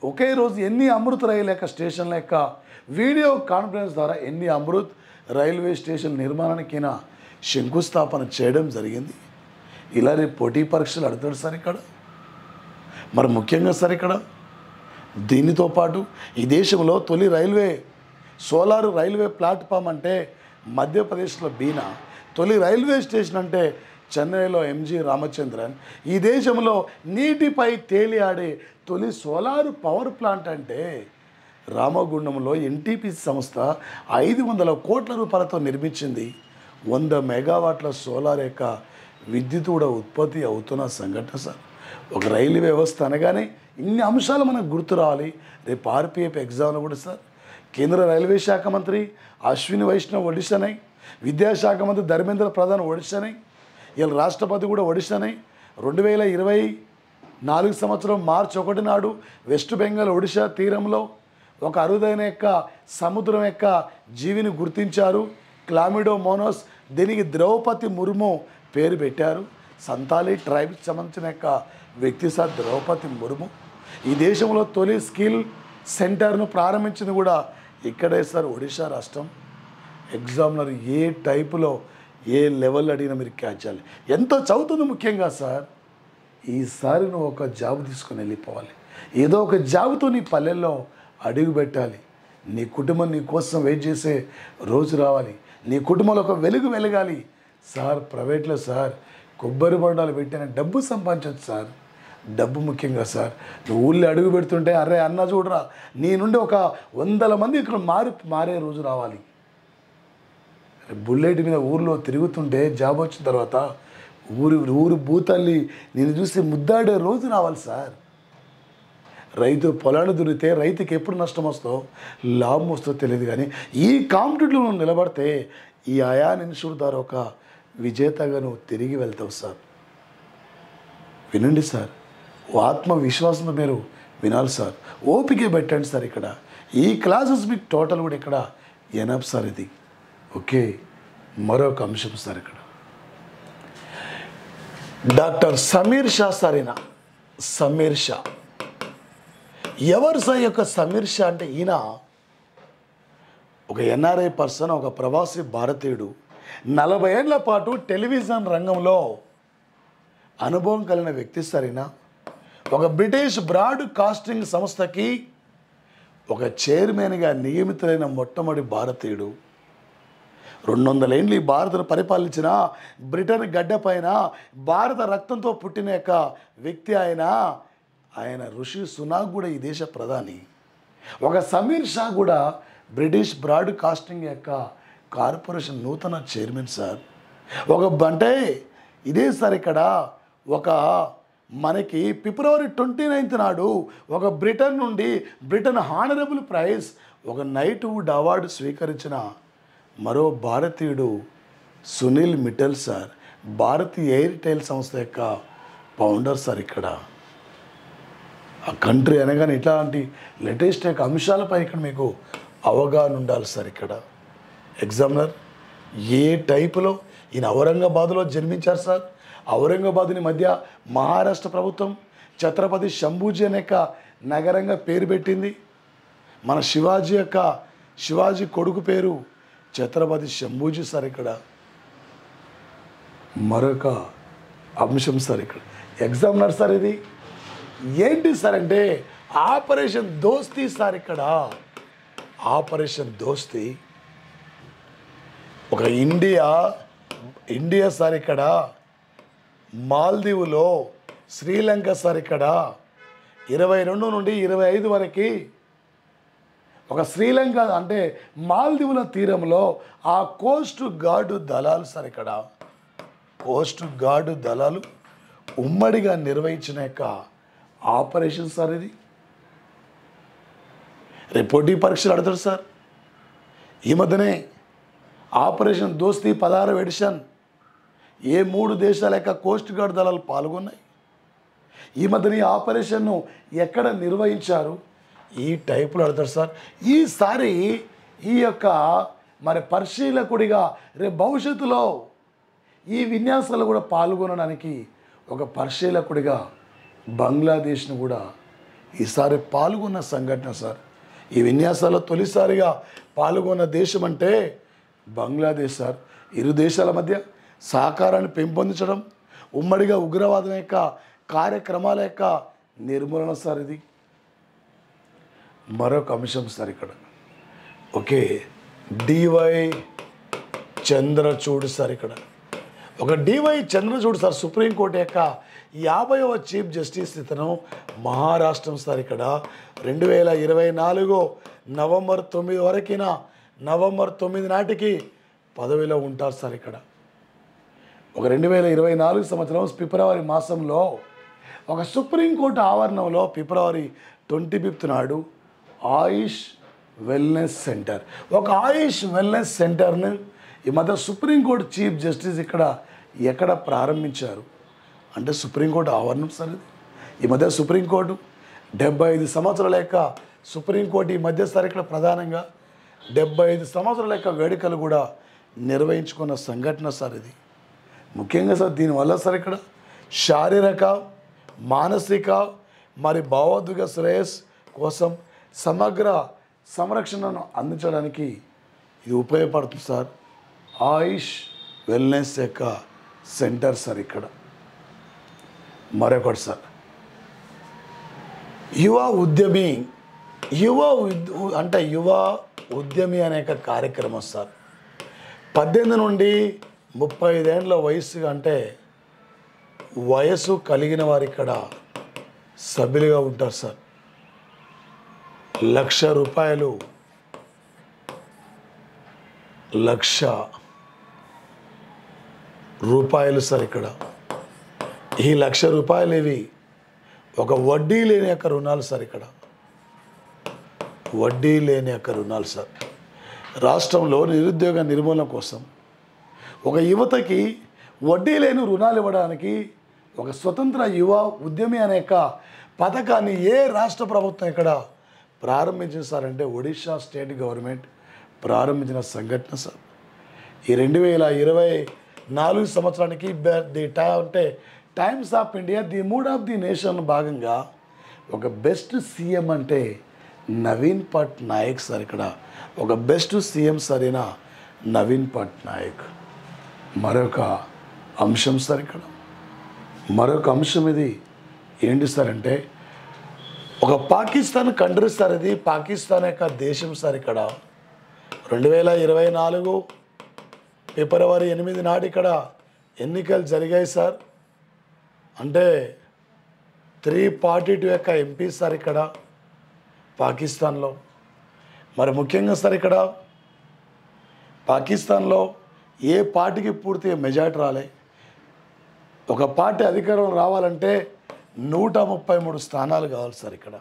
ఒకే రోజు ఎన్ని అమృత్ రైలు యొక్క స్టేషన్ల యొక్క వీడియో కాన్ఫరెన్స్ ద్వారా ఎన్ని అమృత్ రైల్వే స్టేషన్ నిర్మాణానికైనా శంకుస్థాపన చేయడం జరిగింది. ఇలా రేపు పోటీ పరీక్షలు అడుగుతాడు సార్ ఇక్కడ. మరి ముఖ్యంగా సార్ ఇక్కడ దీనితో పాటు ఈ దేశంలో తొలి రైల్వే సోలార్ రైల్వే ప్లాట్ఫామ్ అంటే మధ్యప్రదేశ్లో బీనా, తొలి రైల్వే స్టేషన్ అంటే చెన్నైలో ఎంజి రామచంద్రన్. ఈ దేశంలో నీటిపై తేలియాడే తొలి సోలార్ పవర్ ప్లాంట్ అంటే రామగుండంలో ఎన్టీపీసీ సంస్థ 500 కోట్ల రూపాయలతో నిర్మించింది. 100 మెగావాట్ల సోలార్ యొక్క విద్యుత్ కూడా ఉత్పత్తి అవుతున్న సంఘటన సార్. ఒక రైలు వ్యవస్థ అనగానే ఇన్ని అంశాలు మనకు గుర్తు రావాలి. రేపు ఆర్పిఎఫ్ ఎగ్జామ్లో కూడా సార్ కేంద్ర రైల్వే శాఖ మంత్రి అశ్విని వైష్ణవ్ ఒడిశానై, విద్యాశాఖ మంత్రి ధర్మేంద్ర ప్రధాన్ ఒడిశానై, ఇలా రాష్ట్రపతి కూడా ఒడిశానై. 2024 సంవత్సరం మార్చి 1 నాడు వెస్ట్ బెంగాల్ ఒడిశా తీరంలో ఒక అరుదైన యొక్క సముద్రం యొక్క జీవిని గుర్తించారు, క్లామిడో మోనోస్. దీనికి ద్రౌపది ముర్ము పేరు పెట్టారు. సంతాలీ ట్రైబ్కి సంబంధించిన యొక్క వ్యక్తి సార్ ద్రౌపది ముర్ము. ఈ దేశంలో తొలి స్కిల్ సెంటర్ను ప్రారంభించింది కూడా ఇక్కడే సార్, ఒడిశా రాష్ట్రం. ఎగ్జామినర్ ఏ టైపులో ఏ లెవెల్ అడిగినా మీరు క్యాచ్ చేయాలి. ఎంతో చదువుతుంది ముఖ్యంగా సార్. ఈసారి నువ్వు ఒక జాబ్ తీసుకొని వెళ్ళిపోవాలి. ఏదో ఒక జాబుతో నీ పల్లెల్లో అడుగు పెట్టాలి. నీ కుటుంబం నీ కోసం వెయిట్ చేసే రోజు రావాలి. నీ కుటుంబంలో ఒక వెలుగు వెలగాలి సార్. ప్రైవేట్లో సార్ కొబ్బరి బొండాలు పెట్టిన డబ్బు సంపాదించవచ్చు సార్. డబ్బు ముఖ్యంగా సార్. నువ్వు ఊళ్ళో అడుగు పెడుతుంటే అరే అన్న చూడరా, నీ నుండి ఒక 100 మంది ఇక్కడ మారే రోజు రావాలి. బుల్లెట్ మీద ఊర్లో తిరుగుతుంటే జాబ్ వచ్చిన తర్వాత ఊరు భూతల్లి నేను చూసి ముద్దాడే రోజు రావాలి సార్. రైతు పొలాన్ని దున్నితే రైతుకి ఎప్పుడు నష్టం వస్తుందో లాభం వస్తుందో తెలియదు. కానీ ఈ కాంపిటేటివ్లో నువ్వు నిలబడితే ఈ అయాన్ ఇన్స్టిట్యూట్ ద్వారా ఒక విజేతగా నువ్వు తిరిగి వెళ్తావు సార్. వినండి సార్, ఆత్మవిశ్వాసంతో మీరు వినాలి సార్. ఓపిక పెట్టండి సార్. ఇక్కడ ఈ క్లాసెస్ మీకు టోటల్ కూడా ఇక్కడ ఎనఫ్ సార్ ఇది. ఓకే, మరొక అంశం సార్. ఇక్కడ డాక్టర్ సమీర్ షా సార్. ఈయన సమీర్ షా ఎవరు సార్? యొక్క సమీర్ షా అంటే ఈయన ఒక ఎన్ఆర్ఐ పర్సన్, ఒక ప్రవాసీ భారతీయుడు. 40 ఏళ్ల పాటు టెలివిజన్ రంగంలో అనుభవం కలిగిన వ్యక్తి సార్. ఈయన ఒక బ్రిటిష్ బ్రాడ్కాస్టింగ్ సంస్థకి ఒక చైర్మన్గా నియమితులైన మొట్టమొదటి భారతీయుడు. 200 ఏళ్ళు ఈ భారతను పరిపాలించిన బ్రిటన్ గడ్డ పైన భారత రక్తంతో పుట్టిన యొక్క వ్యక్తి ఆయన ఋషి సునాక్ కూడా ఈ దేశ ప్రధాని. ఒక సమీర్ షా కూడా బ్రిటిష్ బ్రాడ్కాస్టింగ్ యొక్క కార్పొరేషన్ నూతన చైర్మన్ సార్. అంటే ఇదే సార్. ఇక్కడ ఒక మనకి ఫిబ్రవరి 29 నాడు ఒక బ్రిటన్ నుండి బ్రిటన్ హానరబుల్ ప్రైజ్ ఒక నైట్వుడ్ అవార్డు స్వీకరించిన మరో భారతీయుడు సునీల్ మిట్టల్ సార్ భారతీయ ఎయిర్టెల్ సంస్థ యొక్క ఫౌండర్ సార్. ఇక్కడ ఆ కంట్రీ అనగానే ఇట్లాంటి లేటెస్ట్ యొక్క అంశాలపై ఇక్కడ మీకు అవగాహన ఉండాలి సార్. ఇక్కడ ఎగ్జామినర్ ఏ టైపులో ఈయన ఔరంగాబాద్లో జన్మించారు సార్. ఔరంగాబాద్ని మధ్య మహారాష్ట్ర ప్రభుత్వం ఛత్రపతి శంభూజీ అనే యొక్క నగరంగా పేరు పెట్టింది. మన శివాజీ కొడుకు పేరు ఛత్రపతి శంభూజీ సార్. ఇక్కడ మరొక అంశం సార్. ఇక్కడ ఎగ్జామినర్ సార్ ఇది ఏంటి సార్ అంటే ఆపరేషన్ దోస్తీ సార్. ఇక్కడ ఆపరేషన్ దోస్తీ ఒక ఇండియా సార్. ఇక్కడ మాల్దీవులో శ్రీలంక సార్. ఇక్కడ 22 నుండి 25 వరకు ఒక శ్రీలంక అంటే మాల్దీవుల తీరంలో ఆ కోస్ట్ గార్డు దళాలు సార్. ఇక్కడ కోస్ట్ గార్డు దళాలు ఉమ్మడిగా నిర్వహించిన యొక్క ఆపరేషన్ సార్ ఇది. రేపు పోటీ పరీక్షలు అడతాడు సార్. ఈ మధ్యనే ఆపరేషన్ దోస్తీ 16వ ఎడిషన్ ఏ 3 దేశాల యొక్క కోస్ట్ గార్డ్ దళాలు పాల్గొన్నాయి. ఈ మధ్యన ఈ ఆపరేషన్ను ఎక్కడ నిర్వహించారు ఈ టైపులో అడతాడు సార్. ఈసారి ఈ యొక్క మరి పరిశీలకుడిగా రేపు భవిష్యత్తులో ఈ విన్యాసాలు కూడా పాల్గొనడానికి ఒక పరిశీలకుడిగా బంగ్లాదేశ్ను కూడా ఈసారి పాల్గొన్న సంఘటన సార్. ఈ విన్యాసాల్లో తొలిసారిగా పాల్గొన్న దేశం అంటే బంగ్లాదేశ్ సార్. ఇరు దేశాల మధ్య సహకారాన్ని పెంపొందించడం, ఉమ్మడిగా ఉగ్రవాదం యొక్క కార్యక్రమాల యొక్క నిర్మూలన సార్. ఇది మరొక అంశం సార్. ఇక్కడ ఓకే డివై చంద్రచూడ్ సార్. ఇక్కడ ఒక డివై చంద్రచూడ్ సార్ సుప్రీంకోర్టు యొక్క 50వ చీఫ్ జస్టిస్ ఇతను మహారాష్ట్రం సార్. ఇక్కడ 2024 నవంబర్ 9 వరకున నవంబర్ 9 నాటికి పదవిలో ఉంటారు సార్. ఇక్కడ ఒక 2024 సంవత్సరం ఫిబ్రవరి మాసంలో ఒక సుప్రీంకోర్టు ఆవరణంలో ఫిబ్రవరి 25 నాడు ఆయుష్ వెల్నెస్ సెంటర్, ఒక ఆయుష్ వెల్నెస్ సెంటర్ని ఈ మధ్య సుప్రీంకోర్టు చీఫ్ జస్టిస్ ఎక్కడ ప్రారంభించారు అంటే సుప్రీంకోర్టు ఆవరణం సార్. ఈ మధ్య సుప్రీంకోర్టు 75 సంవత్సరాల యొక్క సుప్రీంకోర్టు ఈ మధ్య సార్ ఇక్కడ ప్రధానంగా 75 సంవత్సరాల యొక్క వేడుకలు కూడా నిర్వహించుకున్న సంఘటన సార్. ఇది ముఖ్యంగా సార్ దీనివల్ల సార్ ఇక్కడ శారీరక, మానసిక మరి భావోద్వేగ శ్రేయస్ కోసం సమగ్ర సంరక్షణను అందించడానికి ఇది ఉపయోగపడుతుంది సార్. ఆయుష్ వెల్నెస్ యొక్క సెంటర్ సార్. ఇక్కడ మరొకటి సార్ యువ ఉద్యమి అనే కార్యక్రమం సార్. 18 నుండి 35 ఏళ్ళ వయసు అంటే వయసు కలిగిన వారు ఇక్కడ సభ్యులుగా ఉంటారు సార్. ₹1,00,000 సార్. ఇక్కడ ఈ ₹1,00,000 ఇవి ఒక వడ్డీ లేని యొక్క రుణాలు సార్. ఇక్కడ వడ్డీ లేని యొక్క రుణాలు సార్. రాష్ట్రంలో నిరుద్యోగ నిర్మూలన కోసం ఒక యువతకి వడ్డీ లేని రుణాలు ఇవ్వడానికి ఒక స్వతంత్ర యువ ఉద్యమి అనే పథకాన్ని ఏ రాష్ట్ర ప్రభుత్వం ఇక్కడ ప్రారంభించింది సార్ అంటే ఒడిషా స్టేట్ గవర్నమెంట్ ప్రారంభించిన సంఘటన సార్. ఈ 2024 సంవత్సరానికి అంటే times of India the mood of the nation భాగంగా ఒక బెస్ట్ సీఎం అంటే నవీన్ పట్నాయక్ సార్. ఇక్కడ ఒక బెస్ట్ సీఎం సరైన నవీన్ పట్నాయక్. మరొక అంశం సార్. ఇక్కడ మరొక అంశం ఇది ఏంటి సార్ అంటే ఒక పాకిస్తాన్ కంట్రీ సార్. ఇది పాకిస్తాన్ యొక్క దేశం సార్. ఇక్కడ 2024 ఫిబ్రవరి 8 నాడు ఇక్కడ ఎన్నికలు జరిగాయి సార్. అంటే 342 యొక్క ఎంపీ సార్ ఇక్కడ పాకిస్తాన్లో. మరి ముఖ్యంగా సార్ ఇక్కడ పాకిస్తాన్లో ఏ పార్టీకి పూర్తిగా మెజార్టీ రాలే. ఒక పార్టీ అధికారం రావాలంటే 133 స్థానాలు కావాలి సార్ ఇక్కడ.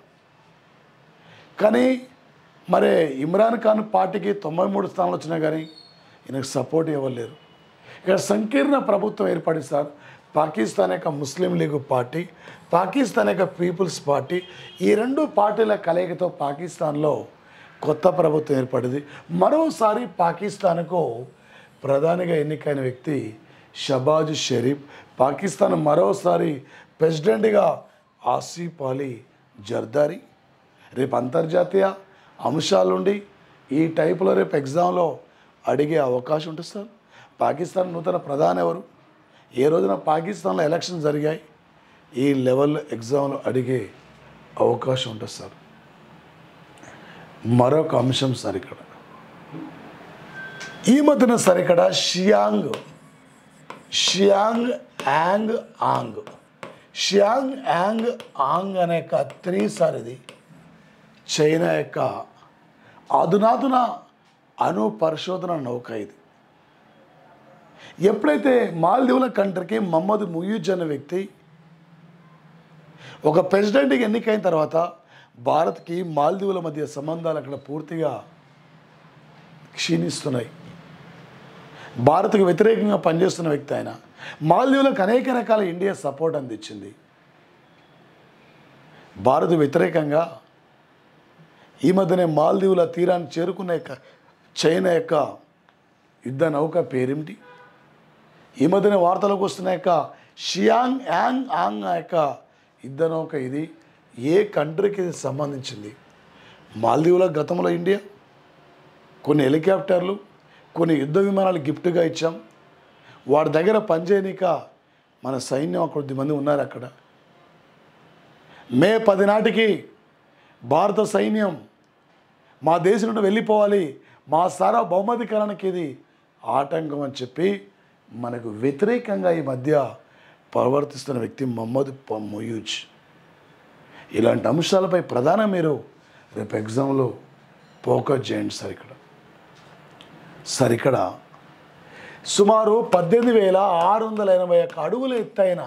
కానీ మరి ఇమ్రాన్ ఖాన్ పార్టీకి 93 స్థానాలు వచ్చినా కానీ ఈయనకు సపోర్ట్ ఇవ్వలేరు. ఇక్కడ సంకీర్ణ ప్రభుత్వం ఏర్పడింది సార్. పాకిస్తాన్ యొక్క ముస్లిం లీగ్ పార్టీ, పాకిస్తాన్ యొక్క పీపుల్స్ పార్టీ, ఈ రెండు పార్టీల కలయికతో పాకిస్తాన్లో కొత్త ప్రభుత్వం ఏర్పడింది. మరోసారి పాకిస్తాన్కు ప్రధానిగా ఎన్నికైన వ్యక్తి షబాజ్ షరీఫ్. పాకిస్తాన్ మరోసారి ప్రెసిడెంట్గా ఆసిఫ్ అలీ జర్దారీ. రేపు అంతర్జాతీయ అంశాలుండి ఈ టైపులో రేపు ఎగ్జామ్లో అడిగే అవకాశం ఉంటుంది సార్. పాకిస్తాన్ నూతన ప్రధాని ఎవరు, ఏ రోజున పాకిస్తాన్లో ఎలక్షన్ జరిగాయి, ఈ లెవెల్లో ఎగ్జామ్లో అడిగే అవకాశం ఉంటుంది సార్. మరొక అంశం సార్, ఇక్కడ ఈ మధ్యన సార్ ఇక్కడ షియాంగ్ యాంగ్ అనే యొక్క 3 సార్ ఇది చైనా యొక్క అధునాతన అణు పరిశోధన నౌక. ఇది ఎప్పుడైతే మాల్దీవుల కంట్రీకి మహమ్మద్ ముయిజ్ అనే వ్యక్తి ఒక ప్రెసిడెంట్కి ఎన్నికైన తర్వాత భారత్కి మాల్దీవుల మధ్య సంబంధాలు అక్కడ పూర్తిగా క్షీణిస్తున్నాయి. భారత్కు వ్యతిరేకంగా పనిచేస్తున్న వ్యక్తి ఆయన. మాల్దీవులకు అనేక రకాల ఇండియా సపోర్ట్ అందించింది. భారత్ వ్యతిరేకంగా ఈ మధ్యనే మాల్దీవుల తీరాన్ని చేరుకున్న చైనా యొక్క యుద్ధ నౌక పేరేమిటి? ఈ మధ్యనే వార్తలకు వస్తున్న యొక్క షియాంగ్ యాంగ్ యొక్క యుద్ధ నౌక ఇది ఏ కంట్రీకి ఇది సంబంధించింది? మాల్దీవుల గతంలో ఇండియా కొన్ని హెలికాప్టర్లు, కొన్ని యుద్ధ విమానాలు గిఫ్ట్గా ఇచ్చాం. వాడి దగ్గర పనిచేయనిక మన సైన్యం కొద్దిమంది ఉన్నారు అక్కడ. మే 10 నాటికి భారత సైన్యం మా దేశం నుండి వెళ్ళిపోవాలి, మా సార్వభౌమాధికారానికి ఇది ఆటంకం అని చెప్పి మనకు వ్యతిరేకంగా ఈ మధ్య ప్రవర్తిస్తున్న వ్యక్తి మహమ్మద్ ముయిజ్. ఇలాంటి అంశాలపై ప్రధాన మీరు రేపు ఎగ్జామ్లో ఫోకస్ చేయండి సార్. ఇక్కడ సుమారు 18,681 అడుగుల ఎత్తైన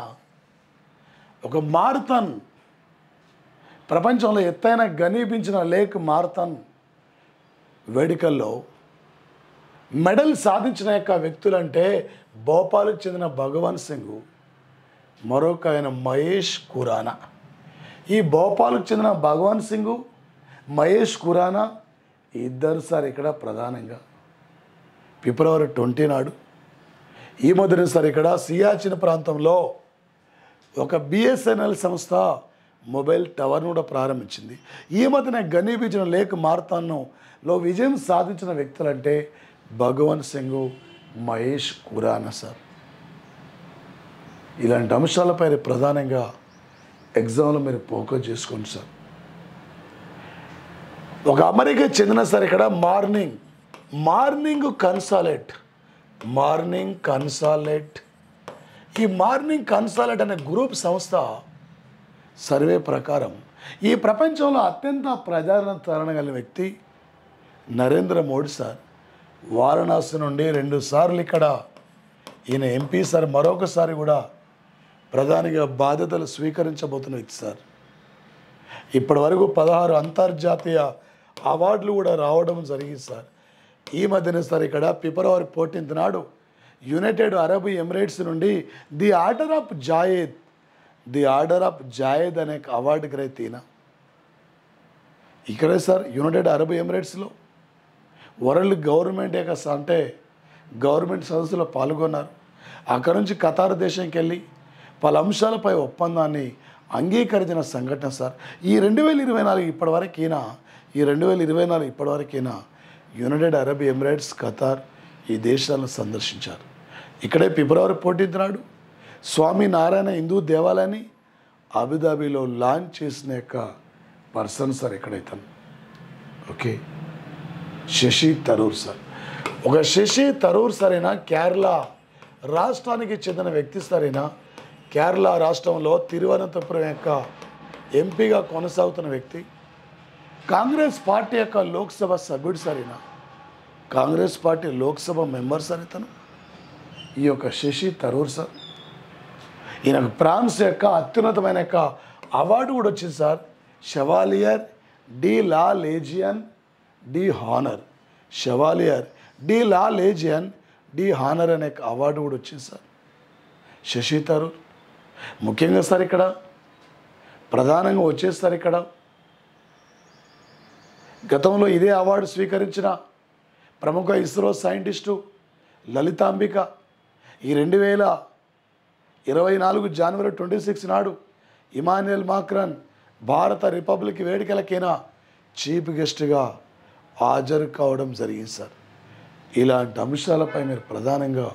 ఒక మారథాన్, ప్రపంచంలో ఎత్తైన ఘనీపించిన లేక్ మారథాన్ వేడుకల్లో మెడల్ సాధించిన యొక్క వ్యక్తులంటే భోపాల్కి చెందిన భగవాన్ సింగ్, మరొక ఆయన మహేష్ ఖురానా. ఈ భోపాల్కి చెందిన భగవాన్ సింగ్, మహేష్ ఖురానా ఇద్దరు సార్ ఇక్కడ ప్రధానంగా ఫిబ్రవరి 20 నాడు ఈ మధ్యన సార్ ఇక్కడ సియాచిన్ ప్రాంతంలో ఒక బిఎస్ఎన్ఎల్ సంస్థ మొబైల్ టవర్ను కూడా ప్రారంభించింది. ఈ మధ్యన ఘనీపించిన లేక్ మారథాన్లో విజయం సాధించిన వ్యక్తులంటే భగవాన్ సింగ్, మహేష్ ఖురానా సార్. ఇలాంటి అంశాలపై ప్రధానంగా ఎగ్జామ్లో మీరు ఫోకస్ చేసుకోండి సార్. ఒక అమెరికా చెందిన సార్ ఇక్కడ మార్నింగ్ కన్సాలేట్ ఈ మార్నింగ్ కన్సాలేట్ అనే గ్రూప్ సంస్థ సర్వే ప్రకారం ఈ ప్రపంచంలో అత్యంత ప్రజాదరణ కలిగిన వ్యక్తి నరేంద్ర మోడీ సార్. వారణాసి నుండి 2 సార్లు ఇక్కడ ఈయన ఎంపీ సార్, మరొకసారి కూడా ప్రధానిగా బాధ్యతలు స్వీకరించబోతున్న వ్యక్తి సార్. ఇప్పటి వరకు 16 అంతర్జాతీయ అవార్డులు కూడా రావడం జరిగింది సార్. ఈ మధ్యన సార్ ఇక్కడ ఫిబ్రవరి 14 నాడు యునైటెడ్ అరబ్ ఎమిరేట్స్ నుండి ది ఆర్డర్ ఆఫ్ జాయేద్ అనే అవార్డు గ్రహీత ఈయన. ఇక్కడే సార్ యునైటెడ్ అరబ్ ఎమిరేట్స్లో వరల్డ్ గవర్నమెంట్ యొక్క అంటే గవర్నమెంట్ సదస్సులో పాల్గొన్నారు. అక్కడ నుంచి ఖతార్ దేశంకి వెళ్ళి పలు అంశాలపై ఒప్పందాన్ని అంగీకరించిన సంఘటన సార్. ఈ 2024 ఇప్పటివరకు ఈయన యునైటెడ్ అరబ్ ఎమిరేట్స్, ఖతార్ ఈ దేశాలను సందర్శించారు. ఇక్కడే ఫిబ్రవరి 14 నాడు స్వామి నారాయణ హిందూ దేవాలయాన్ని అబుదాబిలో లాంచ్ చేసిన యొక్క పర్సన్ సార్ ఎక్కడైతే ఓకే శశి థరూర్ సార్. ఒక శశి థరూర్ సరైన కేరళ రాష్ట్రానికి చెందిన వ్యక్తి సరైన కేరళ రాష్ట్రంలో తిరువనంతపురం యొక్క ఎంపీగా కొనసాగుతున్న వ్యక్తి, కాంగ్రెస్ పార్టీ యొక్క లోక్సభ సభ్యుడు సరైన Congress party Lok Sabha member sir ఇతను. ఈ యొక్క శశి థరూర్ సార్ ఈయనకు ఫ్రాన్స్ యొక్క అత్యున్నతమైన యొక్క అవార్డు కూడా వచ్చింది సార్. షెవాలియర్ డి లా legion D honour D honour అనే అవార్డు కూడా వచ్చింది సార్. శశి థరూర్ ముఖ్యంగా సార్ ఇక్కడ ప్రధానంగా వచ్చేస్తారు. ఇక్కడ గతంలో ఇదే అవార్డు స్వీకరించిన ప్రముఖ ఇస్రో సైంటిస్టు లలితాంబిక ఈ 2024 జనవరి 26 నాడు ఇమాన్యుయల్ మాక్రాన్ భారత రిపబ్లిక్ వేడుకలకైనా చీఫ్ గెస్ట్గా హాజరు కావడం జరిగింది సార్. ఇలాంటి అంశాలపై మీరు ప్రధానంగా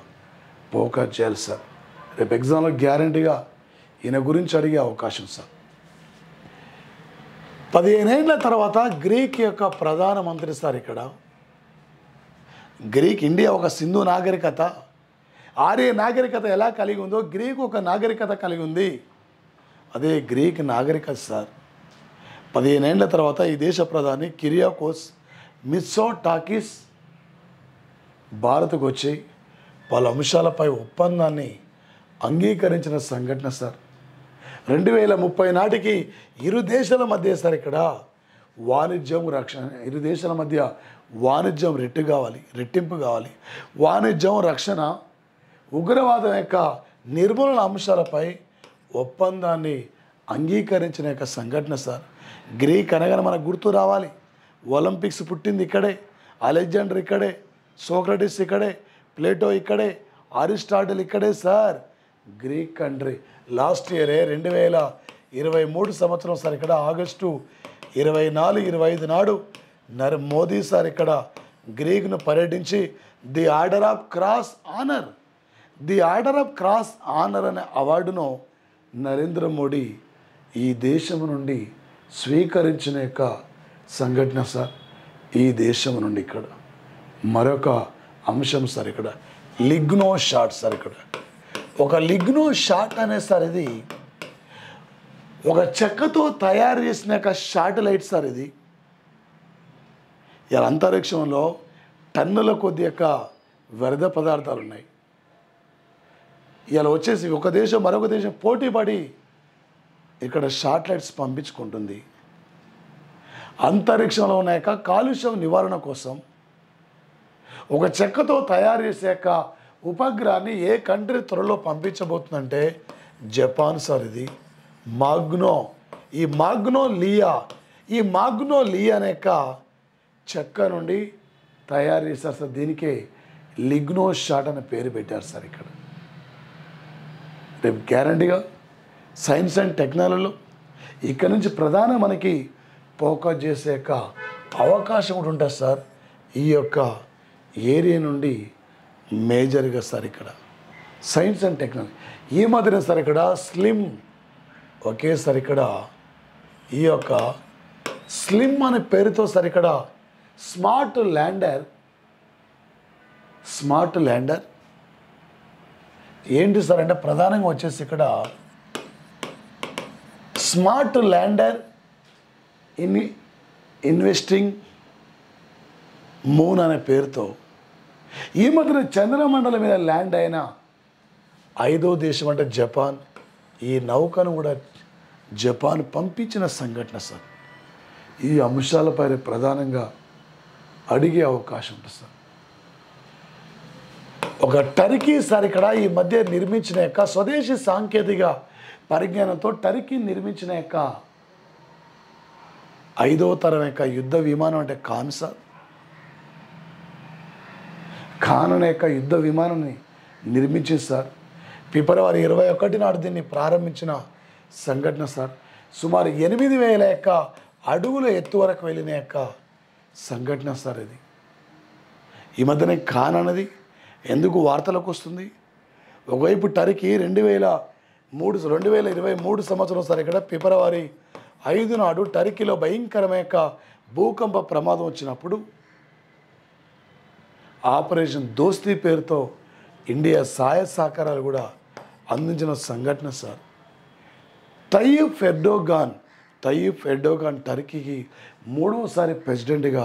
ఫోకస్ చేయాలి సార్. రేపు ఎగ్జామ్లో గ్యారంటీగా ఈయన గురించి అడిగే అవకాశం సార్. 15 ఏళ్ల తర్వాత గ్రీక్ యొక్క ప్రధానమంత్రి సార్. ఇక్కడ గ్రీక్ ఇండియా ఒక సింధు నాగరికత, ఆర్య నాగరికత ఎలా కలిగి ఉందో గ్రీక్ ఒక నాగరికత కలిగి ఉంది. అదే గ్రీక్ నాగరికత సార్. 15 ఏళ్ల తర్వాత ఈ దేశ ప్రధాని కిరియాకోస్ మిత్సోటాకిస్ భారత్కు వచ్చి పలు అంశాలపై ఒప్పందాన్ని అంగీకరించిన సంఘటన సార్. 2030 నాటికి ఇరు దేశాల మధ్య సార్ ఇక్కడ వాణిజ్యం రక్షణ, ఇరు దేశాల మధ్య వాణిజ్యం రెట్టింపు కావాలి. వాణిజ్యం రక్షణ, ఉగ్రవాదం యొక్క నిర్మూలన అంశాలపై ఒప్పందాన్ని అంగీకరించిన యొక్క సంఘటన సార్. గ్రీక్ అనగానే మనకు గుర్తు రావాలి. ఒలింపిక్స్ పుట్టింది ఇక్కడే, అలెగ్జాండర్ ఇక్కడే, సోక్రటిస్ ఇక్కడే, ప్లేటో ఇక్కడే, అరిస్టాటిల్ ఇక్కడే సార్. గ్రీక్ కంట్రీ లాస్ట్ ఇయరే 2023 సంవత్సరం సార్ ఇక్కడ ఆగస్టు 24-25 నాడు మోదీ సార్ ఇక్కడ గ్రీక్ను పర్యటించి the order of cross honour అనే అవార్డును నరేంద్ర మోడీ ఈ దేశం నుండి స్వీకరించిన యొక్క సంఘటన సార్. ఈ దేశం నుండి ఇక్కడ మరొక అంశం సార్. ఇక్కడ లిగ్నో షాట్ సార్. ఇక్కడ ఒక లిగ్నో షాట్ అనే సార్ ఇది ఒక చెక్కతో తయారు చేసిన యొక్క శాటిలైట్ సార్. ఇది ఇలా అంతరిక్షంలో టన్నుల కొద్ది యొక్క వ్యర్థ పదార్థాలు ఉన్నాయి. ఇలా వచ్చేసి ఒక దేశం మరొక దేశం పోటీ పడి ఇక్కడ శాటిలైట్స్ పంపించుకుంటుంది. అంతరిక్షంలో ఉన్న యొక్క కాలుష్యం నివారణ కోసం ఒక చెక్కతో తయారు చేసే యొక్క ఉపగ్రహాన్ని ఏ కంట్రీ త్వరలో పంపించబోతుందంటే జపాన్ సార్. ఇది ఈ మాగ్నో లియా అనే యొక్క చెక్క నుండి తయారు చేశారు సార్. దీనికే లిగ్నో షాట్ అనే పేరు పెట్టారు సార్. ఇక్కడ రేపు గ్యారంటీగా సైన్స్ అండ్ టెక్నాలజీలో ఇక్కడ నుంచి ప్రధాన మనకి ఫోకస్ చేసే యొక్క అవకాశం కూడా ఉంటుంది సార్. ఈ యొక్క ఏరియా నుండి మేజర్గా సార్ ఇక్కడ సైన్స్ అండ్ టెక్నాలజీ ఈ మధ్యన సార్ ఇక్కడ స్లిమ్ ఒకేసారి ఇక్కడ ఈ యొక్క స్లిమ్ అనే పేరుతో సార్ ఇక్కడ స్మార్ట్ ల్యాండర్ ఏంటి సార్ అంటే ప్రధానంగా వచ్చేసి ఇక్కడ స్మార్ట్ ల్యాండర్ ఇన్వెస్టింగ్ మూన్ అనే పేరుతో ఈ మధ్యన చంద్రమండలం మీద ల్యాండ్ అయిన 5వ దేశం అంటే జపాన్. ఈ నౌకను కూడా జపాన్ పంపించిన సంఘటన సార్. ఈ అంశాలపై ప్రధానంగా అడిగే అవకాశం ఉంటుంది సార్. ఒక టర్కీ సార్ ఇక్కడ ఈ మధ్య నిర్మించిన యొక్క స్వదేశీ సాంకేతిక పరిజ్ఞానంతో టర్కీ నిర్మించిన యొక్క 5వ తరం యొక్క యుద్ధ విమానం అంటే ఖాన్ సార్. ఖాన్ అనే యొక్క యుద్ధ విమానాన్ని నిర్మించింది సార్. ఫిబ్రవరి 21 నాడు దీన్ని ప్రారంభించిన సంఘటన సార్. సుమారు 8,000 యొక్క అడుగుల ఎత్తు వరకు వెళ్ళిన యొక్క సంఘటన సార్. ఇది ఈ మధ్యనే ఖాన్ అనేది ఎందుకు వార్తలకు వస్తుంది? ఒకవైపు టర్కీ 2023 సంవత్సరం సార్ ఇక్కడ ఫిబ్రవరి 5 నాడు టర్కీలో భయంకరమైన యొక్క భూకంప ప్రమాదం వచ్చినప్పుడు ఆపరేషన్ దోస్తీ పేరుతో ఇండియా సహాయ సహకారాలు కూడా అందించిన సంఘటన సార్. తయ్యిప్ ఎర్డోగాన్ టర్కీకి 3వసారి ప్రెసిడెంట్గా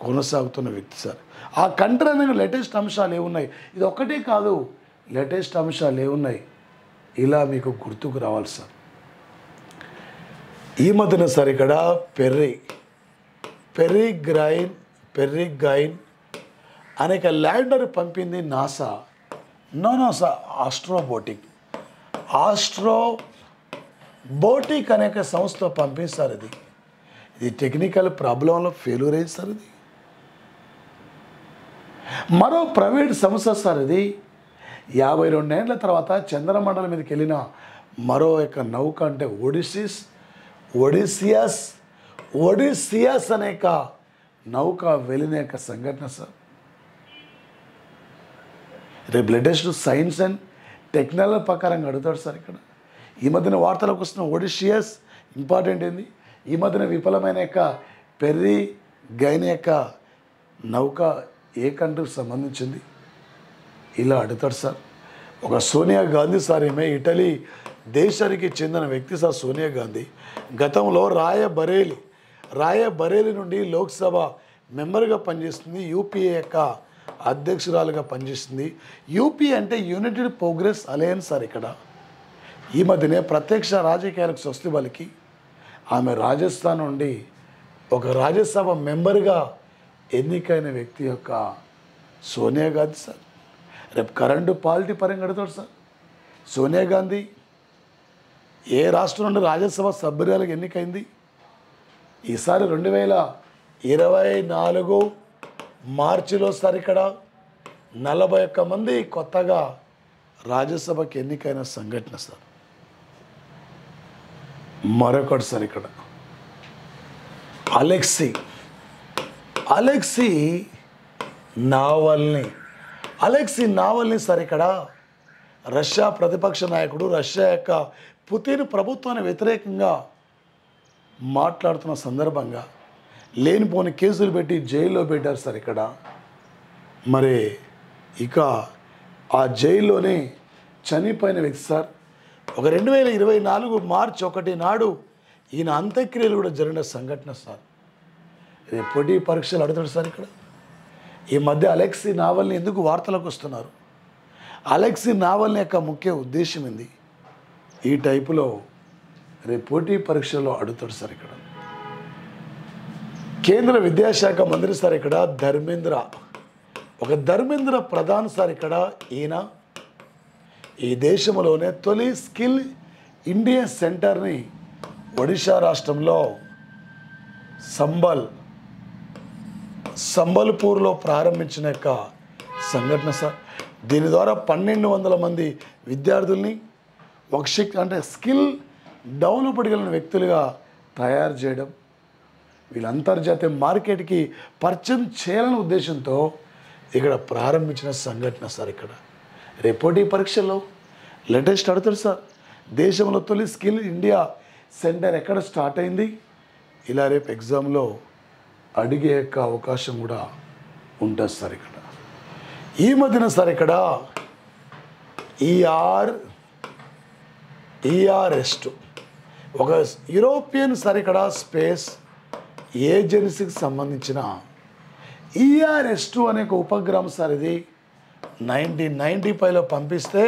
కొనసాగుతున్న వ్యక్తి సార్. ఆ కంట్రీ అనేది లేటెస్ట్ అంశాలు ఏమున్నాయి, ఇది ఒక్కటే కాదు, లేటెస్ట్ అంశాలు ఏమున్నాయి ఇలా మీకు గుర్తుకు రావాలి సార్. ఈ మధ్యన సార్ ఇక్కడ పెర్రిగైన్ అనేక ల్యాండర్ పంపింది నాసా. నో సార్, ఆస్ట్రోబోటిక్ అనేక సంస్థ పంపిస్తారు. ఇది టెక్నికల్ ప్రాబ్లంలో ఫెయిల్యూర్ అయింది సార్. ఇది మరో ప్రైవేట్ సంస్థ సార్. ఇది 52 ఏళ్ల తర్వాత చంద్రమండలం మీదకి వెళ్ళిన మరో యొక్క నౌక అంటే ఒడిసియస్ అనేక నౌక వెళ్ళిన యొక్క సంఘటన సార్. రేపు లేటెస్ట్ సైన్స్ అండ్ టెక్నాలజీ ప్రకారంగా అడుగుతాడు సార్. ఇక్కడ ఈ మధ్యన వార్తలకు వస్తున్న ఒడిసియస్ ఇంపార్టెంట్ ఏంది, ఈ మధ్యన విఫలమైన యొక్క పెర్రీ గైన్ యొక్క నౌక ఏ కంట్రీకి సంబంధించింది, ఇలా అడుగుతాడు సార్. ఒక సోనియా గాంధీ సార్, ఈమె ఇటలీ దేశానికి చెందిన వ్యక్తి సార్. సోనియా గాంధీ గతంలో రాయబరేలీ నుండి లోక్సభ మెంబర్గా పనిచేస్తుంది. యూపీఏ యొక్క అధ్యక్షురాలుగా పనిచేస్తుంది. యూపీ అంటే యునైటెడ్ ప్రోగ్రెస్ అలయన్స్ సార్. ఇక్కడ ఈ మధ్యనే ప్రత్యక్ష రాజకీయాలకు స్వస్తి పలికి ఆమె రాజస్థాన్ నుండి ఒక రాజ్యసభ మెంబర్గా ఎన్నికైన వ్యక్తి యొక్క సోనియా గాంధీ సార్. రేపు కరెంటు పాలిటీ పరంగా అడుగుతాడు సార్. సోనియా గాంధీ ఏ రాష్ట్రం నుండి రాజ్యసభ సభ్యురాలకు ఎన్నికైంది? ఈసారి 2024 మార్చిలో సార్ ఇక్కడ 41 మంది కొత్తగా రాజ్యసభకి ఎన్నికైన సంఘటన సార్. మరొకటి సార్, ఇక్కడ అలెక్సీ నావల్నీ సార్. ఇక్కడ రష్యా ప్రతిపక్ష నాయకుడు, రష్యా యొక్క పుతిన్ ప్రభుత్వానికి వ్యతిరేకంగా మాట్లాడుతున్న సందర్భంగా లేనిపోని కేసులు పెట్టి జైల్లో పెట్టారు సార్. ఇక్కడ మరి ఇక ఆ జైల్లోనే చనిపోయిన వ్యక్తి సార్. ఒక 2024 మార్చి 1 నాడు ఈయన అంత్యక్రియలు కూడా జరిగిన సంఘటన సార్. ఇది పోటీ పరీక్షలు అడుగుతాడు సార్. ఇక్కడ ఈ మధ్య అలెక్సీ నావల్నీ ఎందుకు వార్తలకు వస్తున్నారు? అలెక్సీ నావల్నీ యొక్క ముఖ్య ఉద్దేశం ఏంది? ఈ టైపులో రేపు పోటీ పరీక్షల్లో అడుగుతాడు సార్. ఇక్కడ కేంద్ర విద్యాశాఖ మంత్రి సార్. ఇక్కడ ధర్మేంద్ర ప్రధాన్ సార్. ఇక్కడ ఈయన ఈ దేశంలోనే తొలి స్కిల్ ఇండియా సెంటర్ని ఒడిశా రాష్ట్రంలో సంబల్పూర్లో ప్రారంభించిన యొక్క సంఘటన సార్. దీని ద్వారా 1200 మంది విద్యార్థుల్ని అంటే స్కిల్ డెవలప్డ్ కలిగిన వ్యక్తులుగా తయారు చేయడం, వీళ్ళు అంతర్జాతీయ మార్కెట్కి పరిచయం చేయాలనే ఉద్దేశంతో ఇక్కడ ప్రారంభించిన సంఘటన సార్. ఇక్కడ రేపు పోటీ పరీక్షల్లో లేటెస్ట్ అడుగుతారు సార్. దేశంలో తొలి స్కిల్ ఇండియా సెంటర్ ఎక్కడ స్టార్ట్ అయింది, ఇలా రేపు ఎగ్జామ్లో అడిగే యొక్క అవకాశం కూడా ఉంటుంది సార్. ఇక్కడ ఈ మధ్యన సార్ ఇక్కడ ERS2 ఒక యూరోపియన్ సార్. ఇక్కడ స్పేస్ ఏజెన్సీకి సంబంధించిన ERS2 అనే ఒక ఉపగ్రహం సార్. ఇది 1995లో పంపిస్తే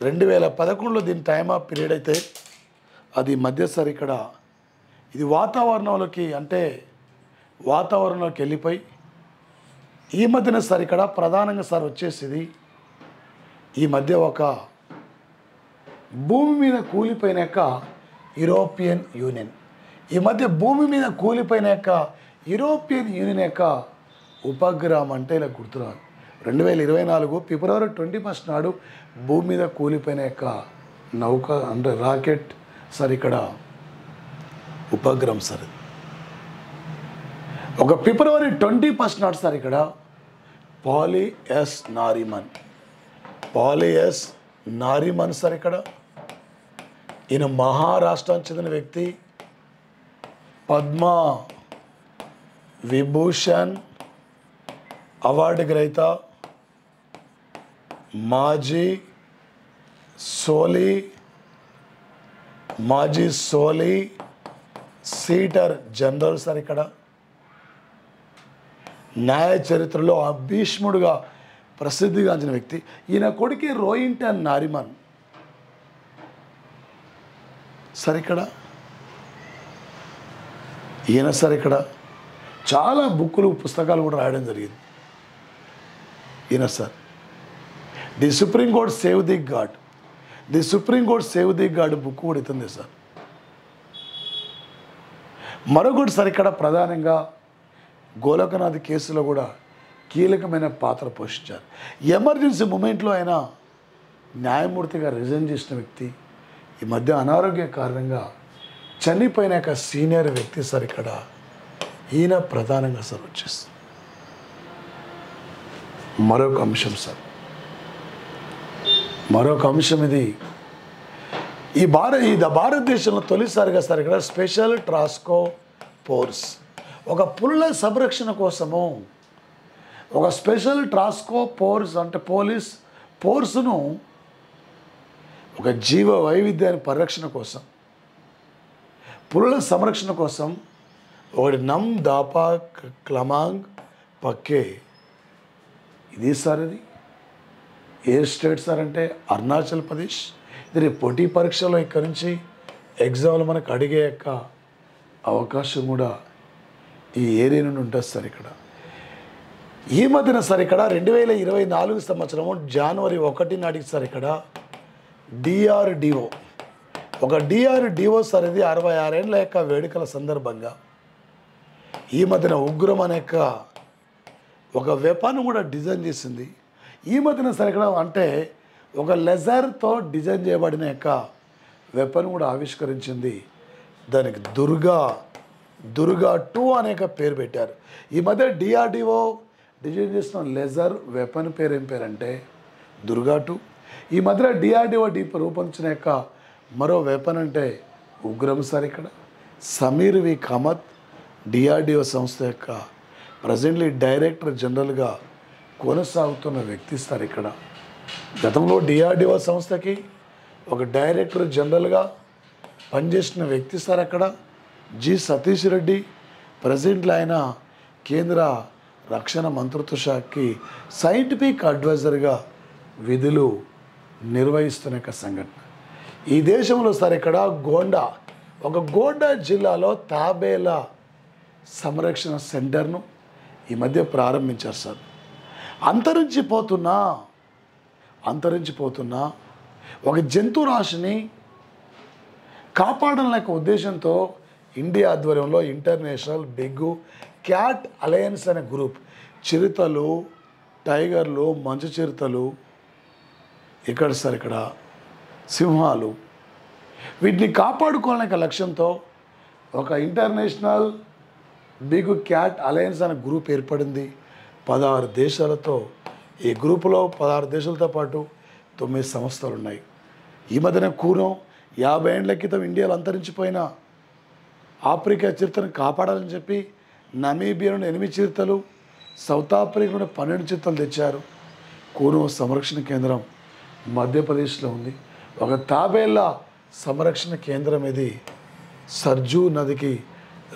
2011లో దీని టైమ్ ఆఫ్ పీరియడ్ అయితే అది మధ్య సార్. ఇక్కడ ఇది వాతావరణంలోకి వెళ్ళిపోయి ఈ మధ్యన సార్ ఇక్కడ ప్రధానంగా సార్ వచ్చేసి ఈ మధ్య ఒక భూమి మీద కూలిపోయిన యొక్క యూరోపియన్ యూనియన్ యొక్క ఉపగ్రహం అంటే ఇలా గుర్తురాదు. 2024 ఫిబ్రవరి 21 నాడు భూమి మీద కూలిపోయిన యొక్క నౌక అంటే రాకెట్ సార్. ఇక్కడ ఉపగ్రహం సార్. ఒక ఫిబ్రవరి 21 నాడు సార్ ఇక్కడ పాలీ ఎస్ నారిమన్ సార్. ఇక్కడ ఈయన మహారాష్ట్రానికి చెందిన వ్యక్తి, పద్మ విభూషణ్ అవార్డు గ్రహీత, మాజీ సీటర్ జనరల్ సార్. ఇక్కడ న్యాయ చరిత్రలో భీష్ముడుగా ప్రసిద్ధిగాంచిన వ్యక్తి. ఈయన కొడుకు రోయింటన్ నారిమన్ సార్. ఇక్కడ ఈయన సార్ ఇక్కడ చాలా పుస్తకాలు కూడా రాయడం జరిగింది. ఈయన sir the supreme court save the God, the supreme court save the God book కూడా ఇస్తుంది సార్. మరొకటి సార్ ఇక్కడ ప్రధానంగా గోలకనాథ్ కేసులో కూడా కీలకమైన పాత్ర పోషించారు. ఎమర్జెన్సీ మూమెంట్లో ఆయన న్యాయమూర్తిగా రిజైన్ చేసిన వ్యక్తి, ఈ మధ్య అనారోగ్య కారణంగా చనిపోయిన సీనియర్ వ్యక్తి సార్. ఇక్కడ ఈయన ప్రధానంగా సార్ వచ్చేసి మరొక అంశం సార్, మరొక అంశం ఇది ఈ భారతదేశంలో తొలిసారిగా సార్ ఇక్కడ స్పెషల్ టాస్క్ ఫోర్స్, ఒక పులుల సంరక్షణ కోసము ఒక స్పెషల్ టాస్క్ ఫోర్స్ అంటే పోలీస్ ఫోర్సును ఒక జీవ వైవిధ్యాన్ని పరిరక్షణ కోసం, పులుల సంరక్షణ కోసం ఒకటి నమ్ దాపా క్లమాంగ్ పక్కే, ఇది సార్. ఇది ఏ స్టేట్ సార్ అంటే అరుణాచల్ ప్రదేశ్. ఇది పోటీ పరీక్షలో ఇక్కడి నుంచి ఎగ్జామ్లో మనకు అడిగే అవకాశం కూడా ఈ ఏరియా నుండి ఉంటుంది సార్. ఇక్కడ ఈ మధ్యన సార్ ఇక్కడ 2024 సంవత్సరము జనవరి 1 నాటికి సార్ ఇక్కడ డిఆర్డిఓ, ఒక డిఆర్డిఓ సార్ ఇది 66 ఏళ్ళ వేడుకల సందర్భంగా ఈ మధ్యన ఉగ్రం అనే ఒక వెపన్ కూడా డిజైన్ చేసింది. ఈ మధ్యన సార్ ఇక్కడ అంటే ఒక లెజర్తో డిజైన్ చేయబడిన వెపన్ కూడా ఆవిష్కరించింది. దానికి దుర్గా 2 అనే పేరు పెట్టారు. ఈ మధ్య డిఆర్డిఓ డిజైన్ చేసిన లెజర్ వెపన్ పేరు ఏం పేరంటే దుర్గా 2. ఈ మధ్య డిఆర్డిఓ రూపొందించిన మరో వెపన్ అంటే ఉగ్రం సార్. ఇక్కడ సమీర్ వి కామత్ డిఆర్డిఓ సంస్థ ప్రజెంట్లీ డైరెక్టర్ జనరల్గా కొనసాగుతున్న వ్యక్తి సార్. ఇక్కడ గతంలో డిఆర్డిఓ సంస్థకి ఒక డైరెక్టర్ జనరల్గా పనిచేసిన వ్యక్తి సార్. అక్కడ జి సతీష్ రెడ్డి ప్రజెంట్లో ఆయన కేంద్ర రక్షణ మంత్రిత్వ శాఖకి సైంటిఫిక్ అడ్వైజర్గా విధులు నిర్వహిస్తున్న సంఘటన ఈ దేశంలో సార్. ఇక్కడ గోండా జిల్లాలో తాబేలా సంరక్షణ సెంటర్ను ఈ మధ్య ప్రారంభించారు సార్. అంతరించిపోతున్న ఒక జంతు రాశిని కాపాడాలనే ఉద్దేశంతో ఇండియా ఆధ్వర్యంలో ఇంటర్నేషనల్ బిగ్ క్యాట్ అలయన్స్ అనే గ్రూప్, చిరుతలు, టైగర్లు, మంచు చిరుతలు, ఇక్కడ సార్ ఇక్కడ సింహాలు, వీటిని కాపాడుకోవాలనే లక్ష్యంతో ఒక ఇంటర్నేషనల్ బిగ్ క్యాట్ అలయన్స్ అనే గ్రూప్ ఏర్పడింది 16 దేశాలతో. ఈ గ్రూపులో 16 దేశాలతో పాటు 9 సంస్థలు ఉన్నాయి. ఈ మధ్యన 50 ఏళ్ల క్రితం ఇండియాలో అంతరించిపోయిన ఆఫ్రికా చిరుతను కాపాడాలని చెప్పి నమీబియా నుండి 8 చిరుతలు, సౌత్ ఆఫ్రికా నుండి 12 చిరుతలు తెచ్చారు. కూనో సంరక్షణ కేంద్రం మధ్యప్రదేశ్లో ఉంది. ఒక తాబేళ్ల సంరక్షణ కేంద్రం ఇది సర్జూ నదికి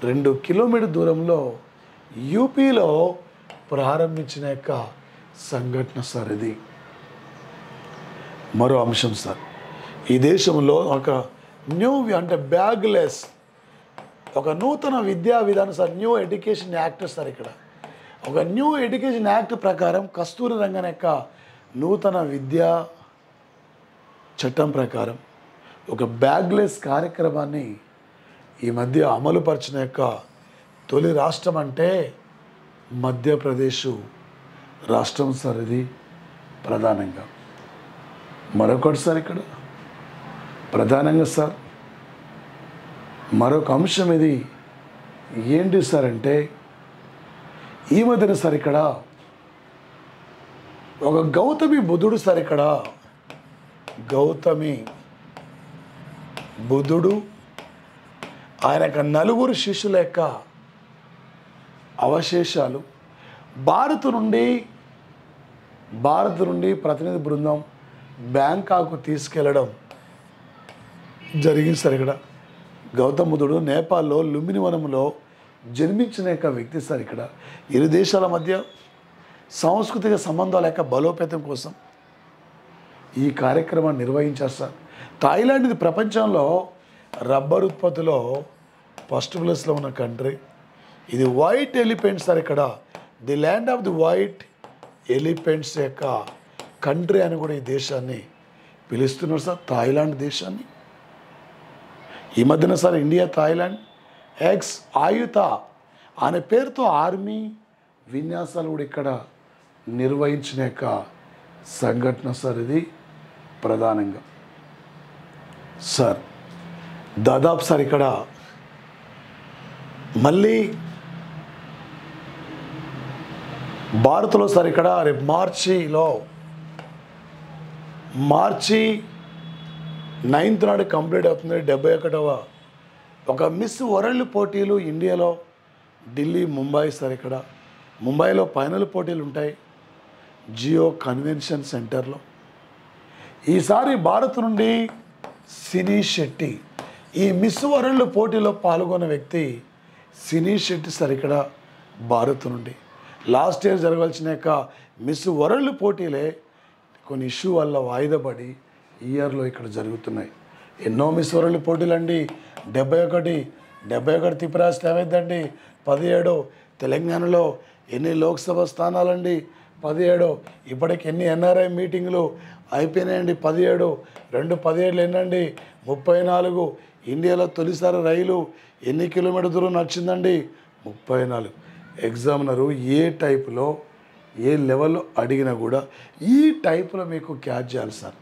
2 కిలోమీటర్ దూరంలో యూపీలో ప్రారంభించిన సంఘటన సార్. ఇది మరో అంశం సార్. ఈ దేశంలో ఒక న్యూ అంటే బ్యాగ్లెస్ ఒక నూతన విద్యా విధానం sir, new education act sir. ఇక్కడ ఒక న్యూ ఎడ్యుకేషన్ యాక్ట్ ప్రకారం కస్తూరి రంగన్ నూతన విద్యా చట్టం ప్రకారం ఒక బ్యాగ్లెస్ కార్యక్రమాన్ని ఈ మధ్య అమలుపరిచిన తొలి రాష్ట్రం అంటే మధ్యప్రదేశ్ రాష్ట్రం సార్. ఇది ప్రధానంగా మరొకటి సార్. ఇక్కడ ప్రధానంగా సార్ మరొక అంశం ఇది ఏంటి సార్ అంటే ఈ మధ్యన సార్ ఇక్కడ ఒక గౌతమి బుద్ధుడు సార్. ఇక్కడ గౌతమి బుద్ధుడు ఆయన 4 శిష్యుల అవశేషాలు భారత్ నుండి ప్రతినిధి బృందం బ్యాంకాక్ తీసుకెళ్ళడం జరిగింది సార్. ఇక్కడ గౌతమ బుద్ధుడు నేపాల్లో లుంబిని వనంలో జన్మించిన వ్యక్తి సార్. ఇక్కడ ఇరు దేశాల మధ్య సాంస్కృతిక సంబంధాల బలోపేతం కోసం ఈ కార్యక్రమాన్ని నిర్వహించారు సార్. థాయిలాండ్ ఇది ప్రపంచంలో రబ్బర్ ఉత్పత్తిలో ఫస్ట్ ప్లేస్లో ఉన్న కంట్రీ. ఇది వైట్ ఎలిఫెంట్ సార్. ఇక్కడ the land of the white elephants యొక్క కంట్రీ అని కూడా ఈ దేశాన్ని పిలుస్తున్నారు సార్. థాయిలాండ్ దేశాన్ని ఈ మధ్యన సార్ ఇండియా థాయిలాండ్ ఎక్స్ ఆయుత అనే పేరుతో ఆర్మీ విన్యాసాలు కూడా ఇక్కడ నిర్వహించిన యొక్క సంఘటన సార్ ఇది ప్రధానంగా. సార్ దాదాపు సార్ ఇక్కడ మళ్ళీ భారత్లో సార్ ఇక్కడ రేపు మార్చి 9th నాడు కంప్లీట్ అవుతుంది 71వ ఒక మిస్ వరల్డ్ పోటీలు ఇండియాలో ఢిల్లీ ముంబై సార్. ఇక్కడ ముంబైలో ఫైనల్ పోటీలు ఉంటాయి జియో కన్వెన్షన్ సెంటర్లో. ఈసారి భారత్ నుండి సినీ శెట్టి ఈ మిస్ వరల్డ్ పోటీలో పాల్గొన్న వ్యక్తి సినీ శెట్టి సార్ ఇక్కడ భారత్ నుండి. లాస్ట్ ఇయర్ జరగాల్సిన యొక్క మిస్ వరల్డ్ పోటీలే కొన్ని ఇష్యూ వల్ల వాయిదా పడి ఈ ఇయర్లో ఇక్కడ జరుగుతున్నాయి. ఎన్నో మిస్ వరల్డ్ పోటీలు అండి. 71 తిప్పరాష్ట్ర ఏమైందండి. 17 తెలంగాణలో ఎన్ని లోక్సభ స్థానాలండి 17. ఇప్పటికి ఎన్ని ఎన్ఆర్ఐ మీటింగ్లు అయిపోయినాయండి 17. 17 ఎన్నండి 34. ఇండియాలో తొలిసారి రైలు ఎన్ని కిలోమీటర్ దూరం నడిచిందండి 34. ఎగ్జామినరు ఏ టైపులో ఏ లెవెల్లో అడిగినా కూడా ఈ టైపులో మీకు క్యాచ్ చేయాలి సార్.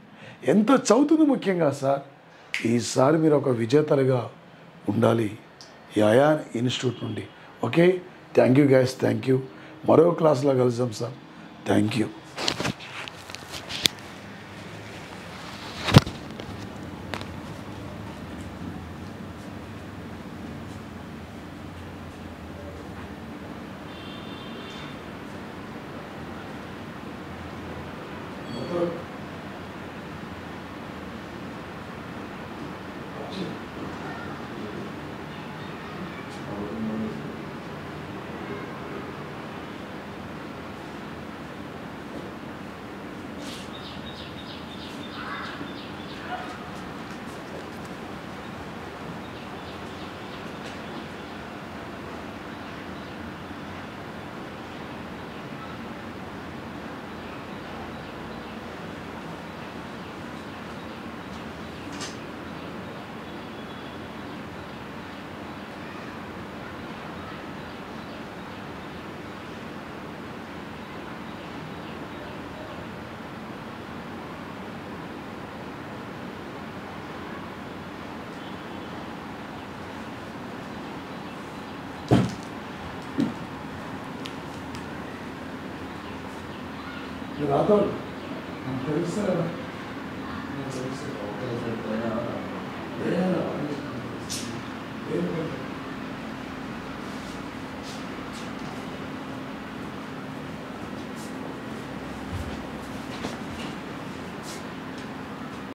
ఎంత చదువుతుంది ముఖ్యంగా సార్. ఈసారి మీరు ఒక విజేతలుగా ఉండాలి ఈ అయాన్ ఇన్స్టిట్యూట్ నుండి. Okay, thank you guys, thank you. మరో క్లాస్లో కలుద్దాం సార్. Thank you. రాతోడు తెలుసు కదా.